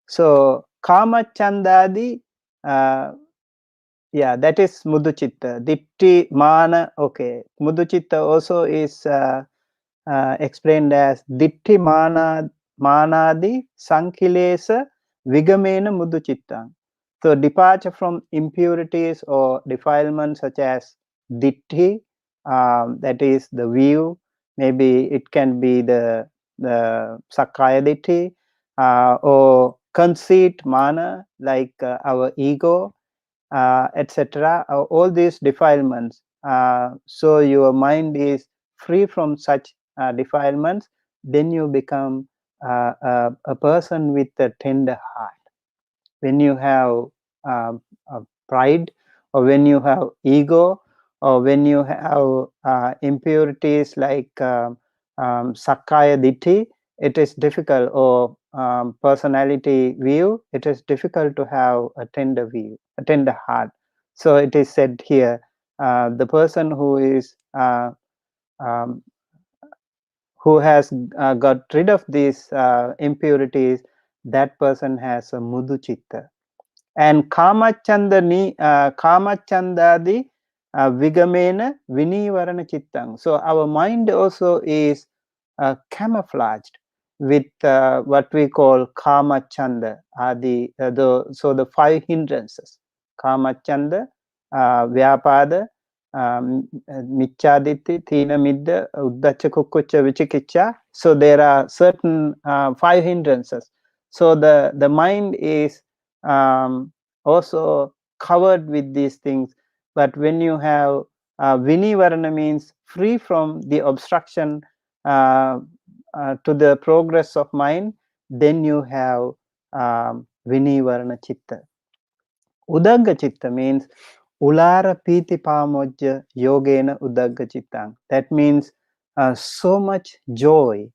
So kāmacandādi, yeah, that is muducittaṃ. Ditti mana, okay. Muducittaṃ also is explained as ditti manadi saṁkilesaṃ vigamena muducittaṃ. So departure from impurities or defilements such as ditti, that is the view. Maybe it can be the sakkaya ditti, or conceit mana, like our ego, etc. All these defilements. So your mind is free from such defilements. Then you become a person with a tender heart. When you have pride, or when you have ego, or when you have impurities like sakkaya ditti, it is difficult, or personality view, it is difficult to have a tender view, a tender heart. So it is said here, the person who is who has got rid of these impurities, that person has a muducittaṃ. And kāmacandādi vigamena vinīvaraṇacittaṃ. So our mind also is camouflaged with what we call kāmacanda, so the 5 hindrances: kāmacanda, vyapada, micchāditthi, tīna middha, uddacca kukkucca vicikicca. So there are certain 5 hindrances. So the mind is also covered with these things. But when you have vinīvarana, means free from the obstruction to the progress of mind, then you have vinīvaraṇacittaṃ. Udaggacittaṃ means ulara pīti pāmojja yogena udaggacittaṃ. That means so much joy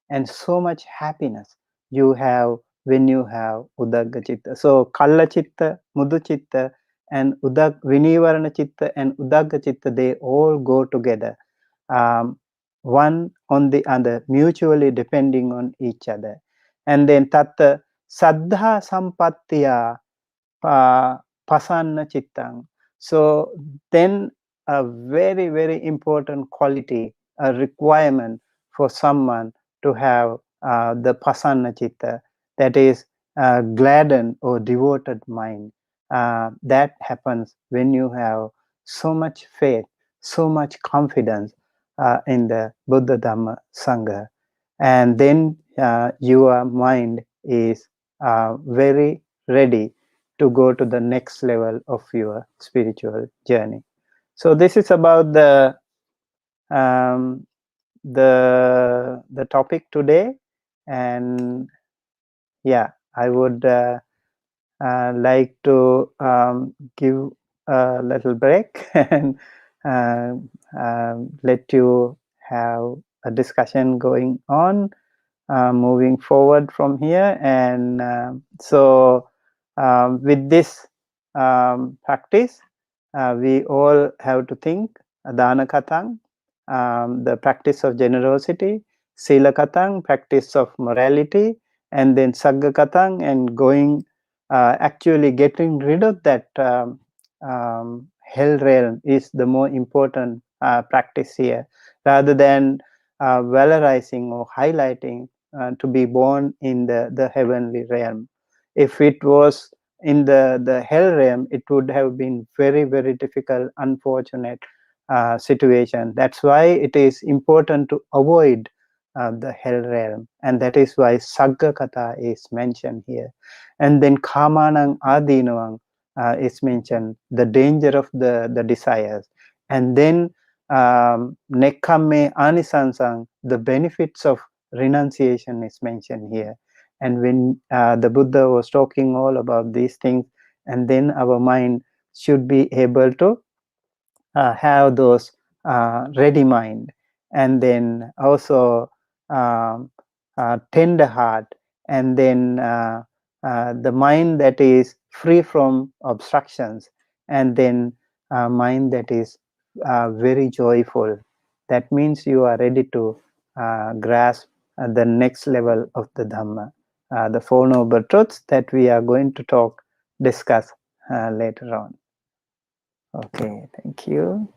and so much happiness you have when you have udaggacittaṃ. So Kallacittaṃ, muducittaṃ, and vinīvaraṇacittaṃ and udaggacittaṃ, they all go together, one on the other, mutually depending on each other. And then tatta saddha sampattiya pasannacittaṃ. So then a very, very important quality, a requirement for someone to have the pasannacittaṃ, that is gladdened or devoted mind. That happens when you have so much faith, so much confidence in the Buddha, Dhamma, Sangha. And then your mind is very ready to go to the next level of your spiritual journey. So this is about the topic today, and yeah, I would like to give a little break and let you have a discussion going on, moving forward from here. And so with this practice, we all have to think Dānakathaṃ, the practice of generosity, Sīlakathaṃ, practice of morality, and then Saggakathaṃ, and going actually getting rid of that hell realm is the more important practice here, rather than valorizing or highlighting to be born in the heavenly realm. If it was in the hell realm, it would have been very, very difficult, unfortunate situation. That's why it is important to avoid the hell realm, and that is why Saggakathaṃ is mentioned here. And then Kāmānaṃ ādīnavaṃ is mentioned, the danger of the desires. And then Nekkhamme ānisaṁsaṃ, the benefits of renunciation is mentioned here. And when the Buddha was talking all about these things, and then our mind should be able to have those ready mind, and then also tender heart, and then the mind that is free from obstructions, and then mind that is very joyful. That means you are ready to grasp the next level of the Dhamma, the Four Noble Truths that we are going to discuss later on. Okay, thank you.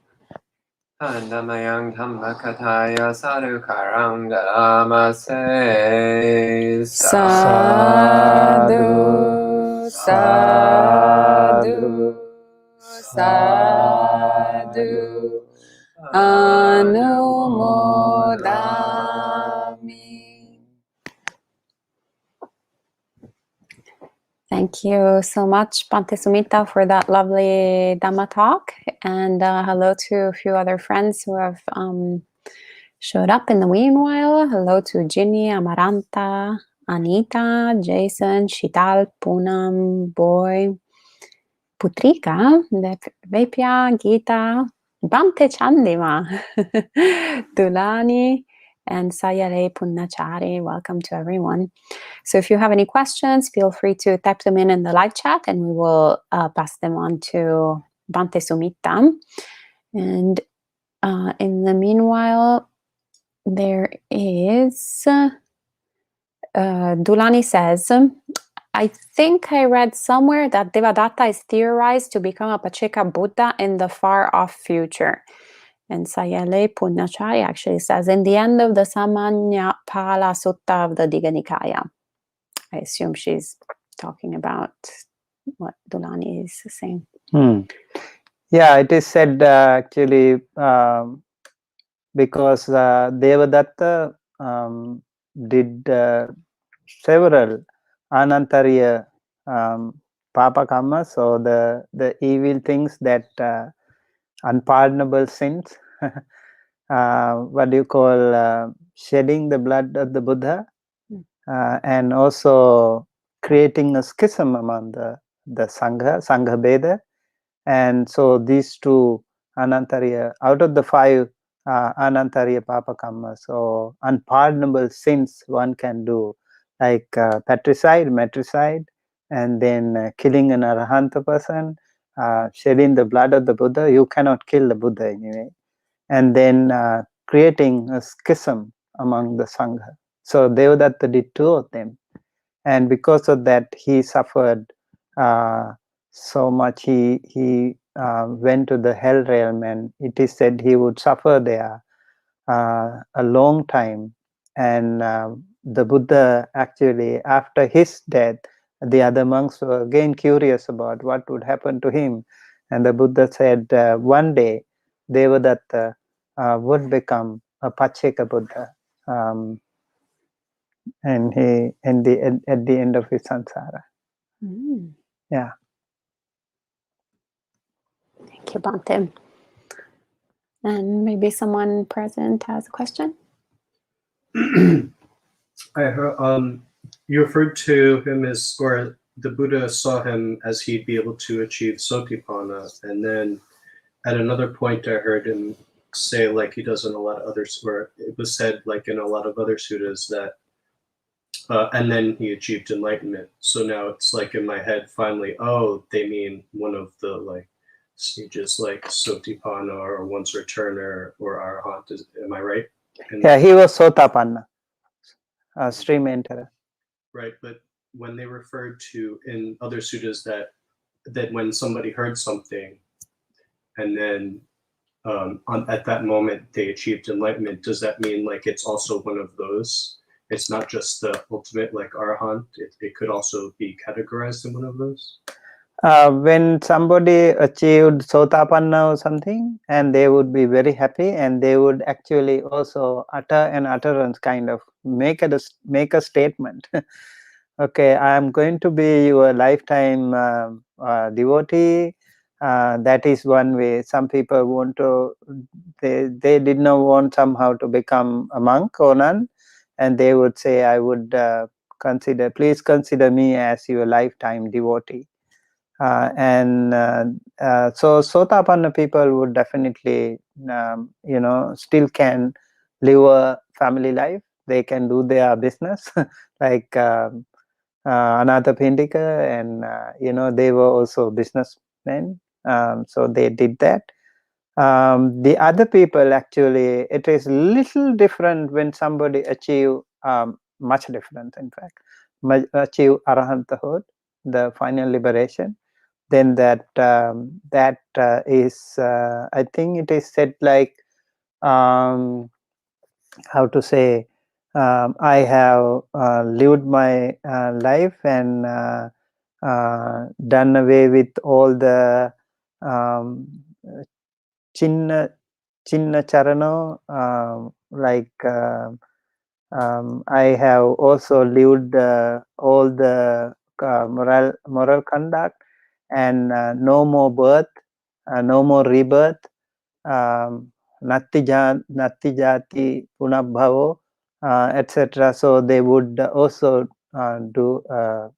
Annamayang Dhammakataya Sadhukarang Galamase Sadhu, sadhu, sadhu, anumodami. Thank you so much, Bhante Sumitta, for that lovely Dhamma talk. And hello to a few other friends who have showed up in the meanwhile. Hello to Ginny, Amaranta, Anita, Jason, Shital, Poonam, Boy, Putrika, Vepya, Gita, Bhante Chandima, Dulani, and Sayale Punnachari. Welcome to everyone. So if you have any questions, feel free to type them in the live chat, and we will pass them on to Bhante Sumitta. And in the meanwhile, there is Dulani says, I think I read somewhere that Devadatta is theorized to become a Pacheka Buddha in the far-off future. And Sayale Punnachari actually says, in the end of the Samanyapala Sutta of the Digha Nikaya. I assume she's talking about what Dulani is saying. Yeah, it is said actually because Devadatta did several anantariya papa karmas, or the evil things, that unpardonable sins. What do you call shedding the blood of the Buddha, and also creating a schism among the Sangha Beda. And so these two anantariya, out of the 5 anantariya papa karmas, so unpardonable sins one can do, like patricide, matricide, and then killing an arahanta person, shedding the blood of the Buddha. You cannot kill the Buddha anyway. And then creating a schism among the Sangha. So Devadatta did 2 of them. And because of that, he suffered so much. He went to the hell realm, and it is said he would suffer there a long time. And the Buddha, actually, after his death, the other monks were again curious about what would happen to him. And the Buddha said one day Devadatta would become a Pacheka Buddha. And he at the end of his samsara. Yeah. Thank you, Bhante. And maybe someone present has a question? I heard you referred to him as, or the Buddha saw him as he'd be able to achieve Sotipanna, and then at another point I heard him say, like he does in a lot of others, where it was said, like in a lot of other suttas, that and then he achieved enlightenment. So now it's like in my head, finally, oh, they mean one of the like stages, like Sotipanna or once returner or Arahant. Am I right? And Yeah, he was Sotapanna, stream enterer. right, but when they referred to in other suttas that when somebody heard something and then at that moment they achieved enlightenment, does that mean like it's also one of those? It's not just the ultimate like Arahant, it could also be categorized in one of those? When somebody achieved Sotapanna or something, and they would be very happy, and they would actually also utter an utterance, kind of make a statement. Okay, I am going to be your lifetime devotee. That is one way. Some people want to, they did not want somehow to become a monk or nun, and they would say, I would please consider me as your lifetime devotee. So Sotapanna people would definitely, still can live a family life. They can do their business, like Anathapindika, and they were also businessmen. So they did that. The other people, actually, it is little different when somebody achieve, much different, in fact, achieve Arahanthood, the final liberation. Then that is, I think it is said like, how to say, I have lived my life and done away with all the chinna charano, like I have also lived all the moral conduct, and no more birth, no more rebirth, natti jati punabhavo, etc. So they would also do a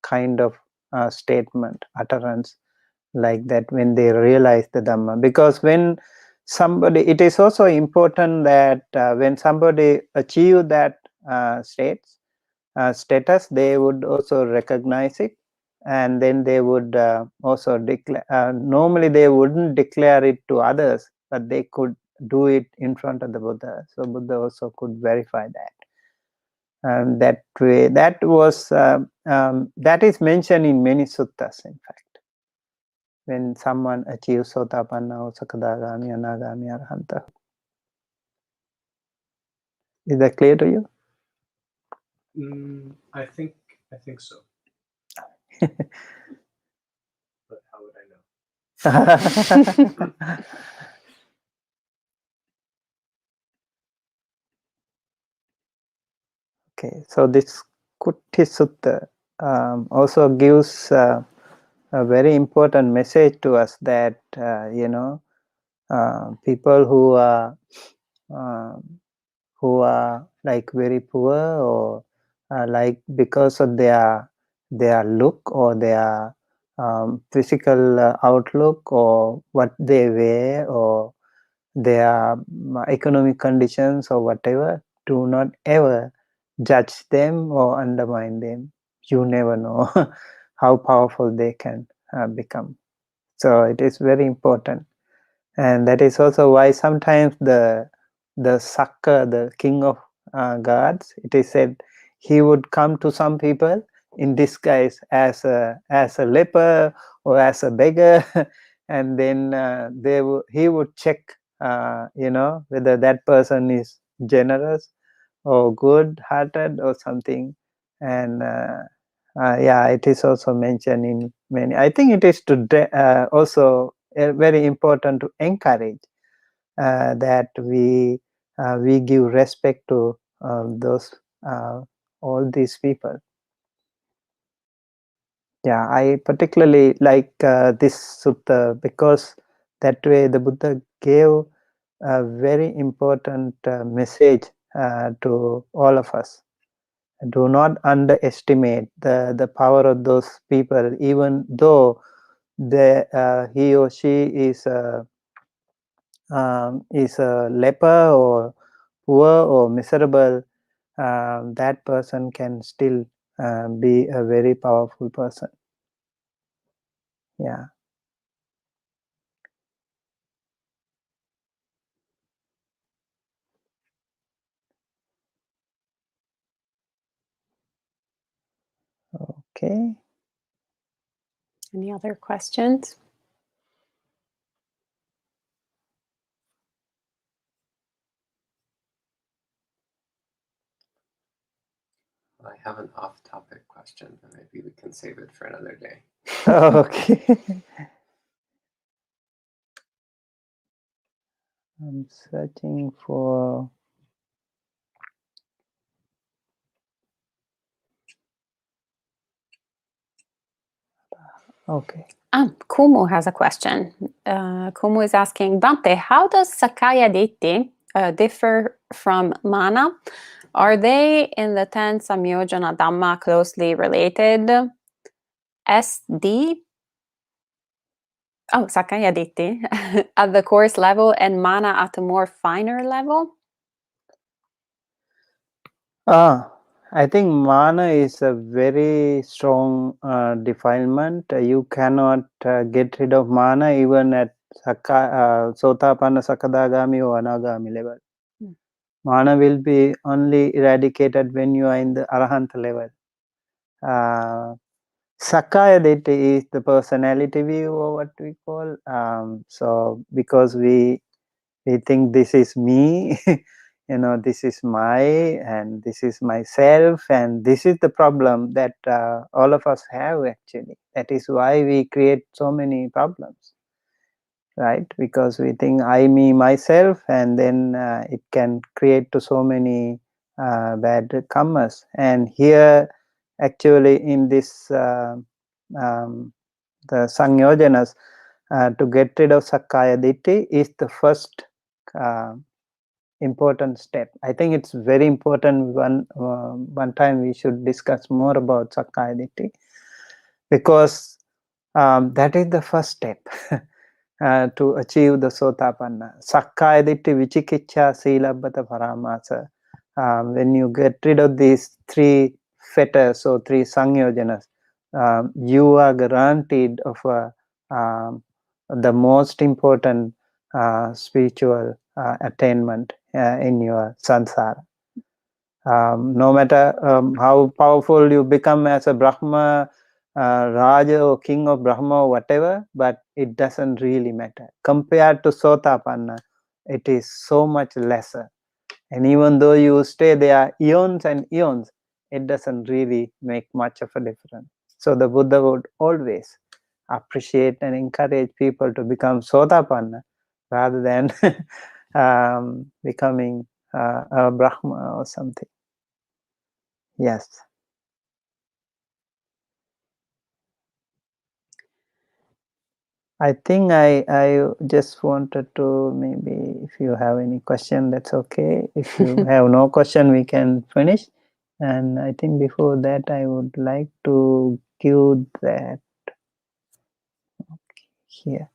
kind of statement, utterance like that when they realize the Dhamma. Because when somebody, it is also important that when somebody achieve that status, they would also recognize it, and then they would also declare. Normally they wouldn't declare it to others, but they could do it in front of the Buddha. So Buddha also could verify that. That way, that is mentioned in many suttas, in fact. When someone achieves Sotapanna or Sakadagami, Anagami, Arahanta. Is that clear to you? I think so. But how would I know? Okay, so this Kutti Sutta also gives a very important message to us that people who are like very poor, or like because of their look or their physical outlook, or what they wear, or their economic conditions, or whatever, do not ever judge them or undermine them. You never know how powerful they can become. So it is very important, and that is also why sometimes the Sakka, the king of gods, it is said he would come to some people in disguise as a leper or as a beggar, and then he would check whether that person is generous or good-hearted or something. And yeah, it is also mentioned in many. I think it is also very important to encourage that we give respect to those all these people. Yeah, I particularly like this sutta because that way the Buddha gave a very important message to all of us. Do not underestimate the power of those people, even though he or she is a leper or poor or miserable. that person can still be a very powerful person. Yeah. Okay. Any other questions? I have an off-topic question, but maybe we can save it for another day. Okay. I'm searching for. Okay. Kumu has a question. Kumu is asking, Bhante, how does Sakkaya Ditthi differ from Mana? Are they in the 10 Samyojana Dhamma closely related? SD? Oh, Sakkaya Ditthi at the course level and Mana at a more finer level? I think mana is a very strong defilement. You cannot get rid of mana even at Sotapanna, Sakadagami or Anagami level. Mana will be only eradicated when you are in the Arahanta level. Sakkaya Ditthi is the personality view, or what we call. So because we think this is me, this is and this is myself, and this is the problem that all of us have actually. That is why we create so many problems, right? Because we think I, me, myself, and then it can create to so many bad karmas. And here, actually, in this the Sangyojanas, to get rid of Sakkaya Ditthi is the first important step. I think it's very important. One time we should discuss more about Sakkaya Ditthi, because that is the first step to achieve the Sotapanna. Sakkaya Ditthi, Vicikiccha, Sīlabbata, Paramasa. When you get rid of these three fetters or three Sangyojanas, you are guaranteed of the most important spiritual attainment in your samsara. No matter how powerful you become as a Brahma, Raja or King of Brahma or whatever, but it doesn't really matter. Compared to Sotapanna, it is so much lesser. And even though you stay there eons and eons, it doesn't really make much of a difference. So the Buddha would always appreciate and encourage people to become Sotapanna rather than becoming a Brahma or something. Yes. I think I just wanted to, maybe if you have any question, that's okay. If you have no question, we can finish. And I think before that, I would like to give that here.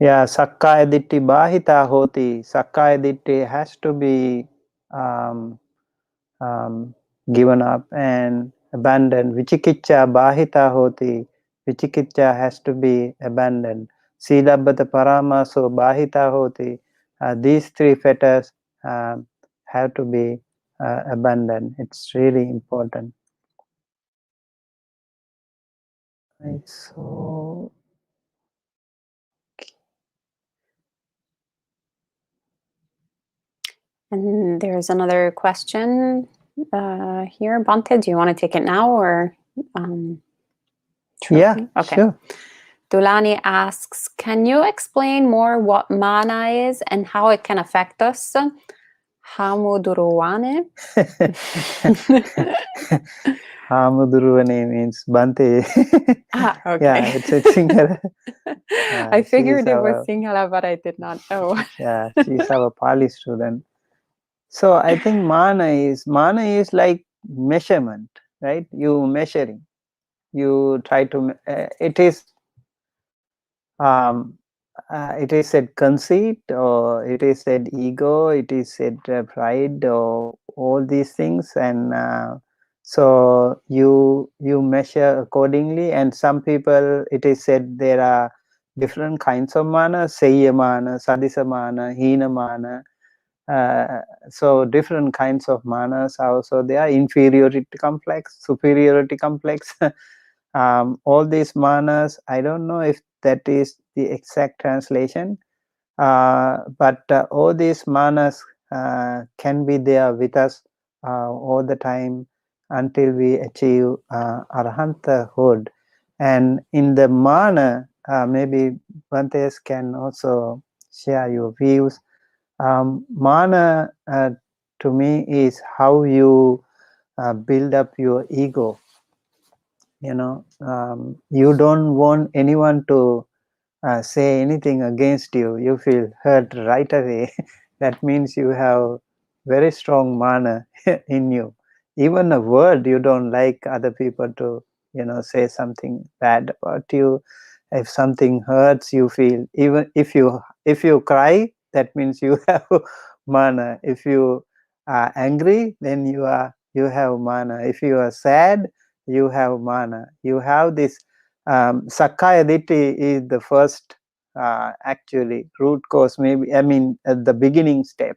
Yeah, Sakkaya Ditthi Bahita Hoti. Sakkaya Ditthi has to be given up and abandoned. Vicikiccha Bahita Hoti. Vicikiccha has to be abandoned. Sīlabbata Paramaso Bahita Hoti. These three fetters have to be abandoned. It's really important. So And there's another question here. Bhante, do you want to take it now or? yeah, okay. sure. Dulani asks, can you explain more what mana is and how it can affect us? Hamuduruwane? Hamuduruwane means Bhante. Okay. Yeah, it's Sinhala. I figured it was Sinhala, but I did not know. Yeah, she's our Pali student. So I think mana is like measurement, right? You measuring. You try to. It is it is said conceit, or it is said ego, it is said pride, or all these things, and so you measure accordingly. And some people, it is said there are different kinds of mana: seyya mana, sadisa mana, hina mana. So different kinds of manas are also there. Inferiority complex, superiority complex. All these manas, I don't know if that is the exact translation, but all these manas can be there with us all the time until we achieve arahanthood. And in the mana, maybe Bhante can also share your views. Mana to me is how you build up your ego. You know, you don't want anyone to say anything against you. You feel hurt right away. That means you have very strong mana in you. Even a word, you don't like other people to, you know, say something bad about you. If something hurts, you feel, even if you cry, that means you have mana. If you are angry, then you have mana. If you are sad, you have mana. You have this Sakkaya Ditthi is the first actually root cause, maybe, I mean, at the beginning step,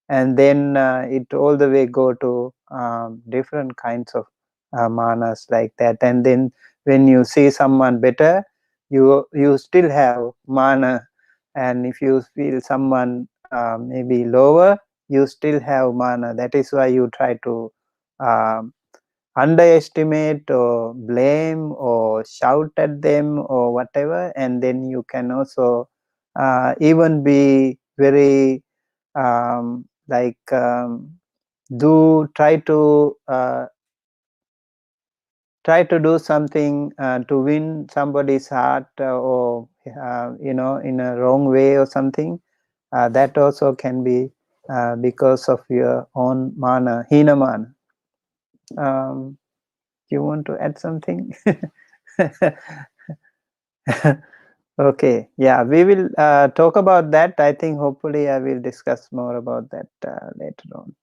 and then it all the way go to different kinds of manas like that. And then when you see someone better, you still have mana, and if you feel someone maybe lower, you still have mana. That is why you try to underestimate or blame or shout at them or whatever. And then you can also even be very try to do something to win somebody's heart, or you know, in a wrong way or something. That also can be because of your own mana, hina mana. You want to add something? Okay, yeah, we will talk about that. I think hopefully I will discuss more about that later on.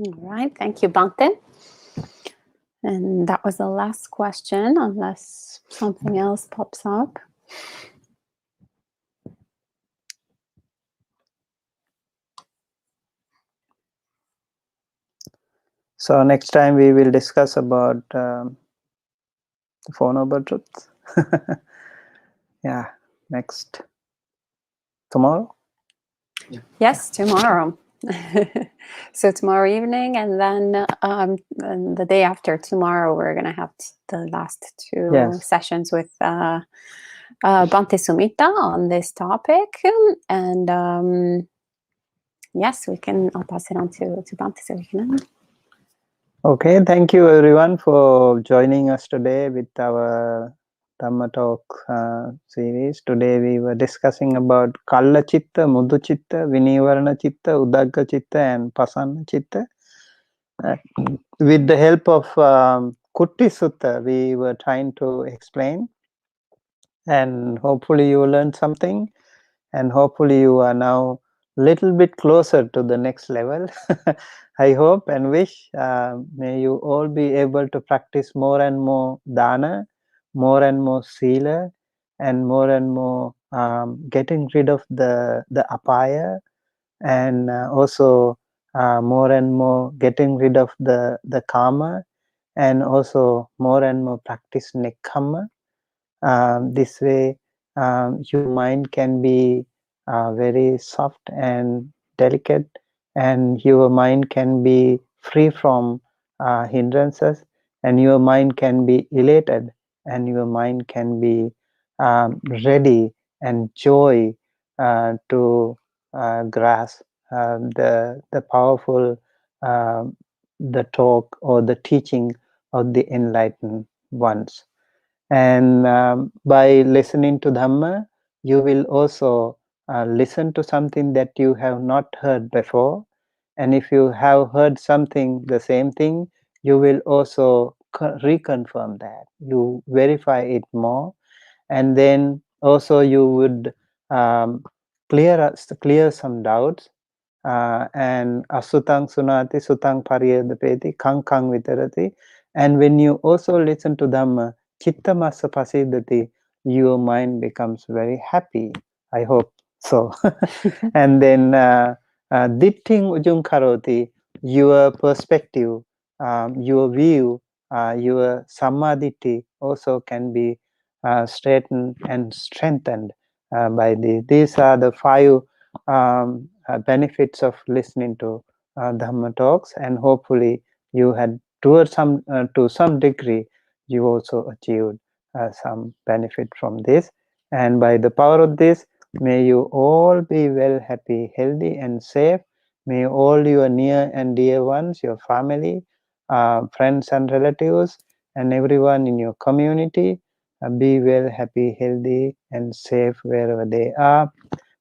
All right, thank you, Bhante. And that was the last question, unless something else pops up. So next time we will discuss about the Four Noble Truths. Yeah, next tomorrow. Yes, tomorrow. So tomorrow evening, and then the day after tomorrow, we're going to have the last two sessions with Bhante Sumitta on this topic. And yes, I'll pass it on to Bhante so we can end. Okay, thank you everyone for joining us today with our Dhamma talk series. Today we were discussing about Kallacittaṃ, muducittaṃ, vinīvaraṇacittaṃ, udaggacittaṃ, and pasannacittaṃ. With the help of Kutti Sutta, we were trying to explain, and hopefully you learned something, and hopefully you are now a little bit closer to the next level. I hope and wish. May you all be able to practice more and more dana, more and more sila, and more getting rid of the apaya, and also more and more getting rid of the kama, and also more and more practice Nekkhamme. This way your mind can be very soft and delicate, and your mind can be free from hindrances, and your mind can be elated, and your mind can be ready and joy to grasp the powerful the talk or the teaching of the enlightened ones. And by listening to Dhamma, you will also listen to something that you have not heard before. And if you have heard something, the same thing, you will also reconfirm that, you verify it more, and then also you would clear some doubts, and asutaṃ sunati sutaṃ pariyadapeti kaṃ vitarati. And when you also listen to Dhamma, chittamassa pasidati, your mind becomes very happy. I hope so. And then ditting ujung karoti, your perspective, your view, your samadhi also can be straightened and strengthened by this. These are the 5 benefits of listening to Dhamma talks, and hopefully you had to some degree you also achieved some benefit from this. And by the power of this, may you all be well, happy, healthy, and safe. May all your near and dear ones, your family, friends and relatives, and everyone in your community be well, happy, healthy, and safe wherever they are.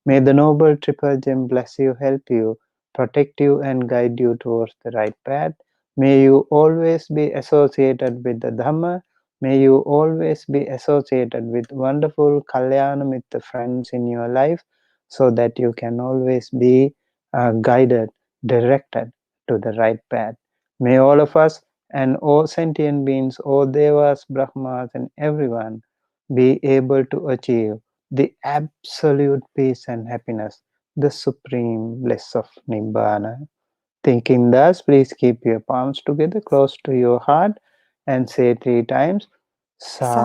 May the Noble Triple Gem bless you, help you, protect you, and guide you towards the right path. May you always be associated with the Dhamma. May you always be associated with wonderful Kallacittaṃ friends in your life, so that you can always be guided, directed to the right path. May all of us and all sentient beings, all devas, brahmas, and everyone be able to achieve the absolute peace and happiness, the supreme bliss of Nibbana. Thinking thus, please keep your palms together close to your heart and say 3 times, Sadhu,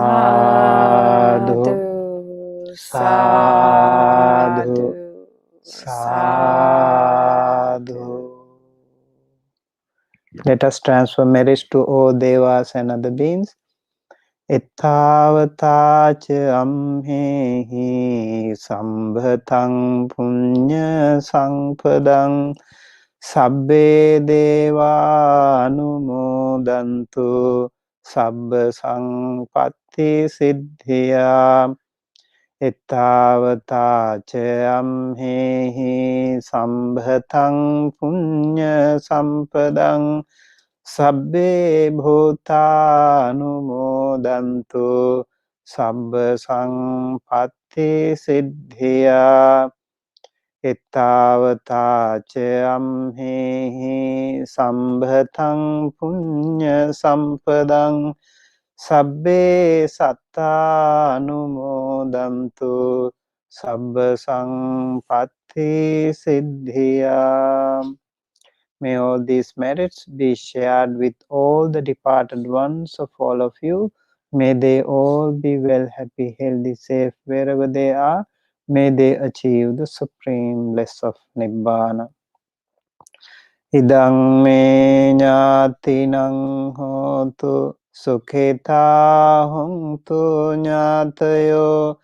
Sadhu, Sadhu. Let us transfer merits to all devas and other beings. Ettavataca amhehi sambhataṃ puñña sampadaṃ sabbe deva anumodantu sabba sampatti siddhya. Ettavataca amhehi sambhataṃ puñña sampadaṃ sabbe bhūtā anumodantu sabba sampatti siddhya. Ettavataca amhehi sambhataṃ puñña sampadaṃ sabbe sattā anumodantu sabba sampatti siddhya. May all these merits be shared with all the departed ones of all of you. May they all be well, happy, healthy, safe wherever they are. May they achieve the supreme bliss of Nibbana. Idang me ñātinaṃ hotu sukhetā hontu ñātayo.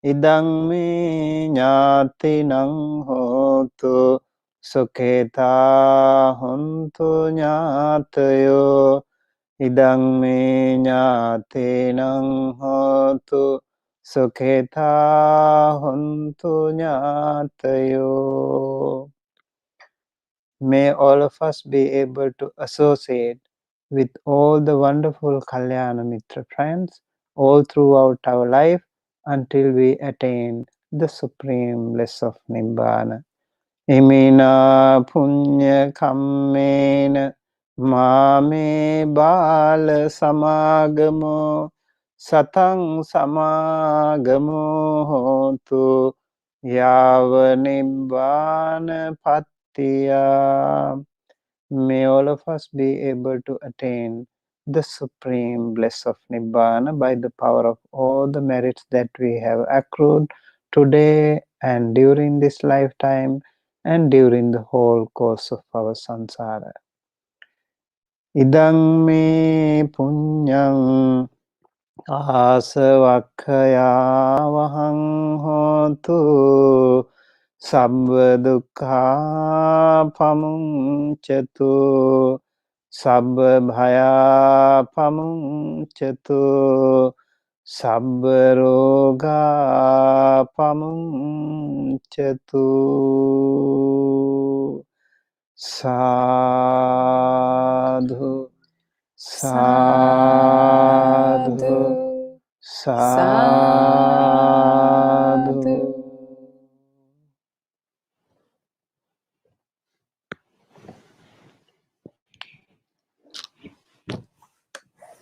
Idang me ñātinaṃ hotu sukhetā hontu ñātayo. Idang me ñātinaṃ hotu sukhetā hontu ñātayo. May all of us be able to associate with all the wonderful Kalyana Mitra friends all throughout our life until we attain the supreme bliss of Nibbana. Imina punya kammena mame bala samagamo satang samagamo hotu yava nibbana pattiya. May all of us be able to attain the supreme bliss of Nibbana by the power of all the merits that we have accrued today and during this lifetime and during the whole course of our samsara. Idang me punyang āsavakkaya vahang hotu sabba dukkha pamuncatu sabba bhaya pamuncatu sabba roga pamuncatu. Sadhu, sadhu. Sadhu.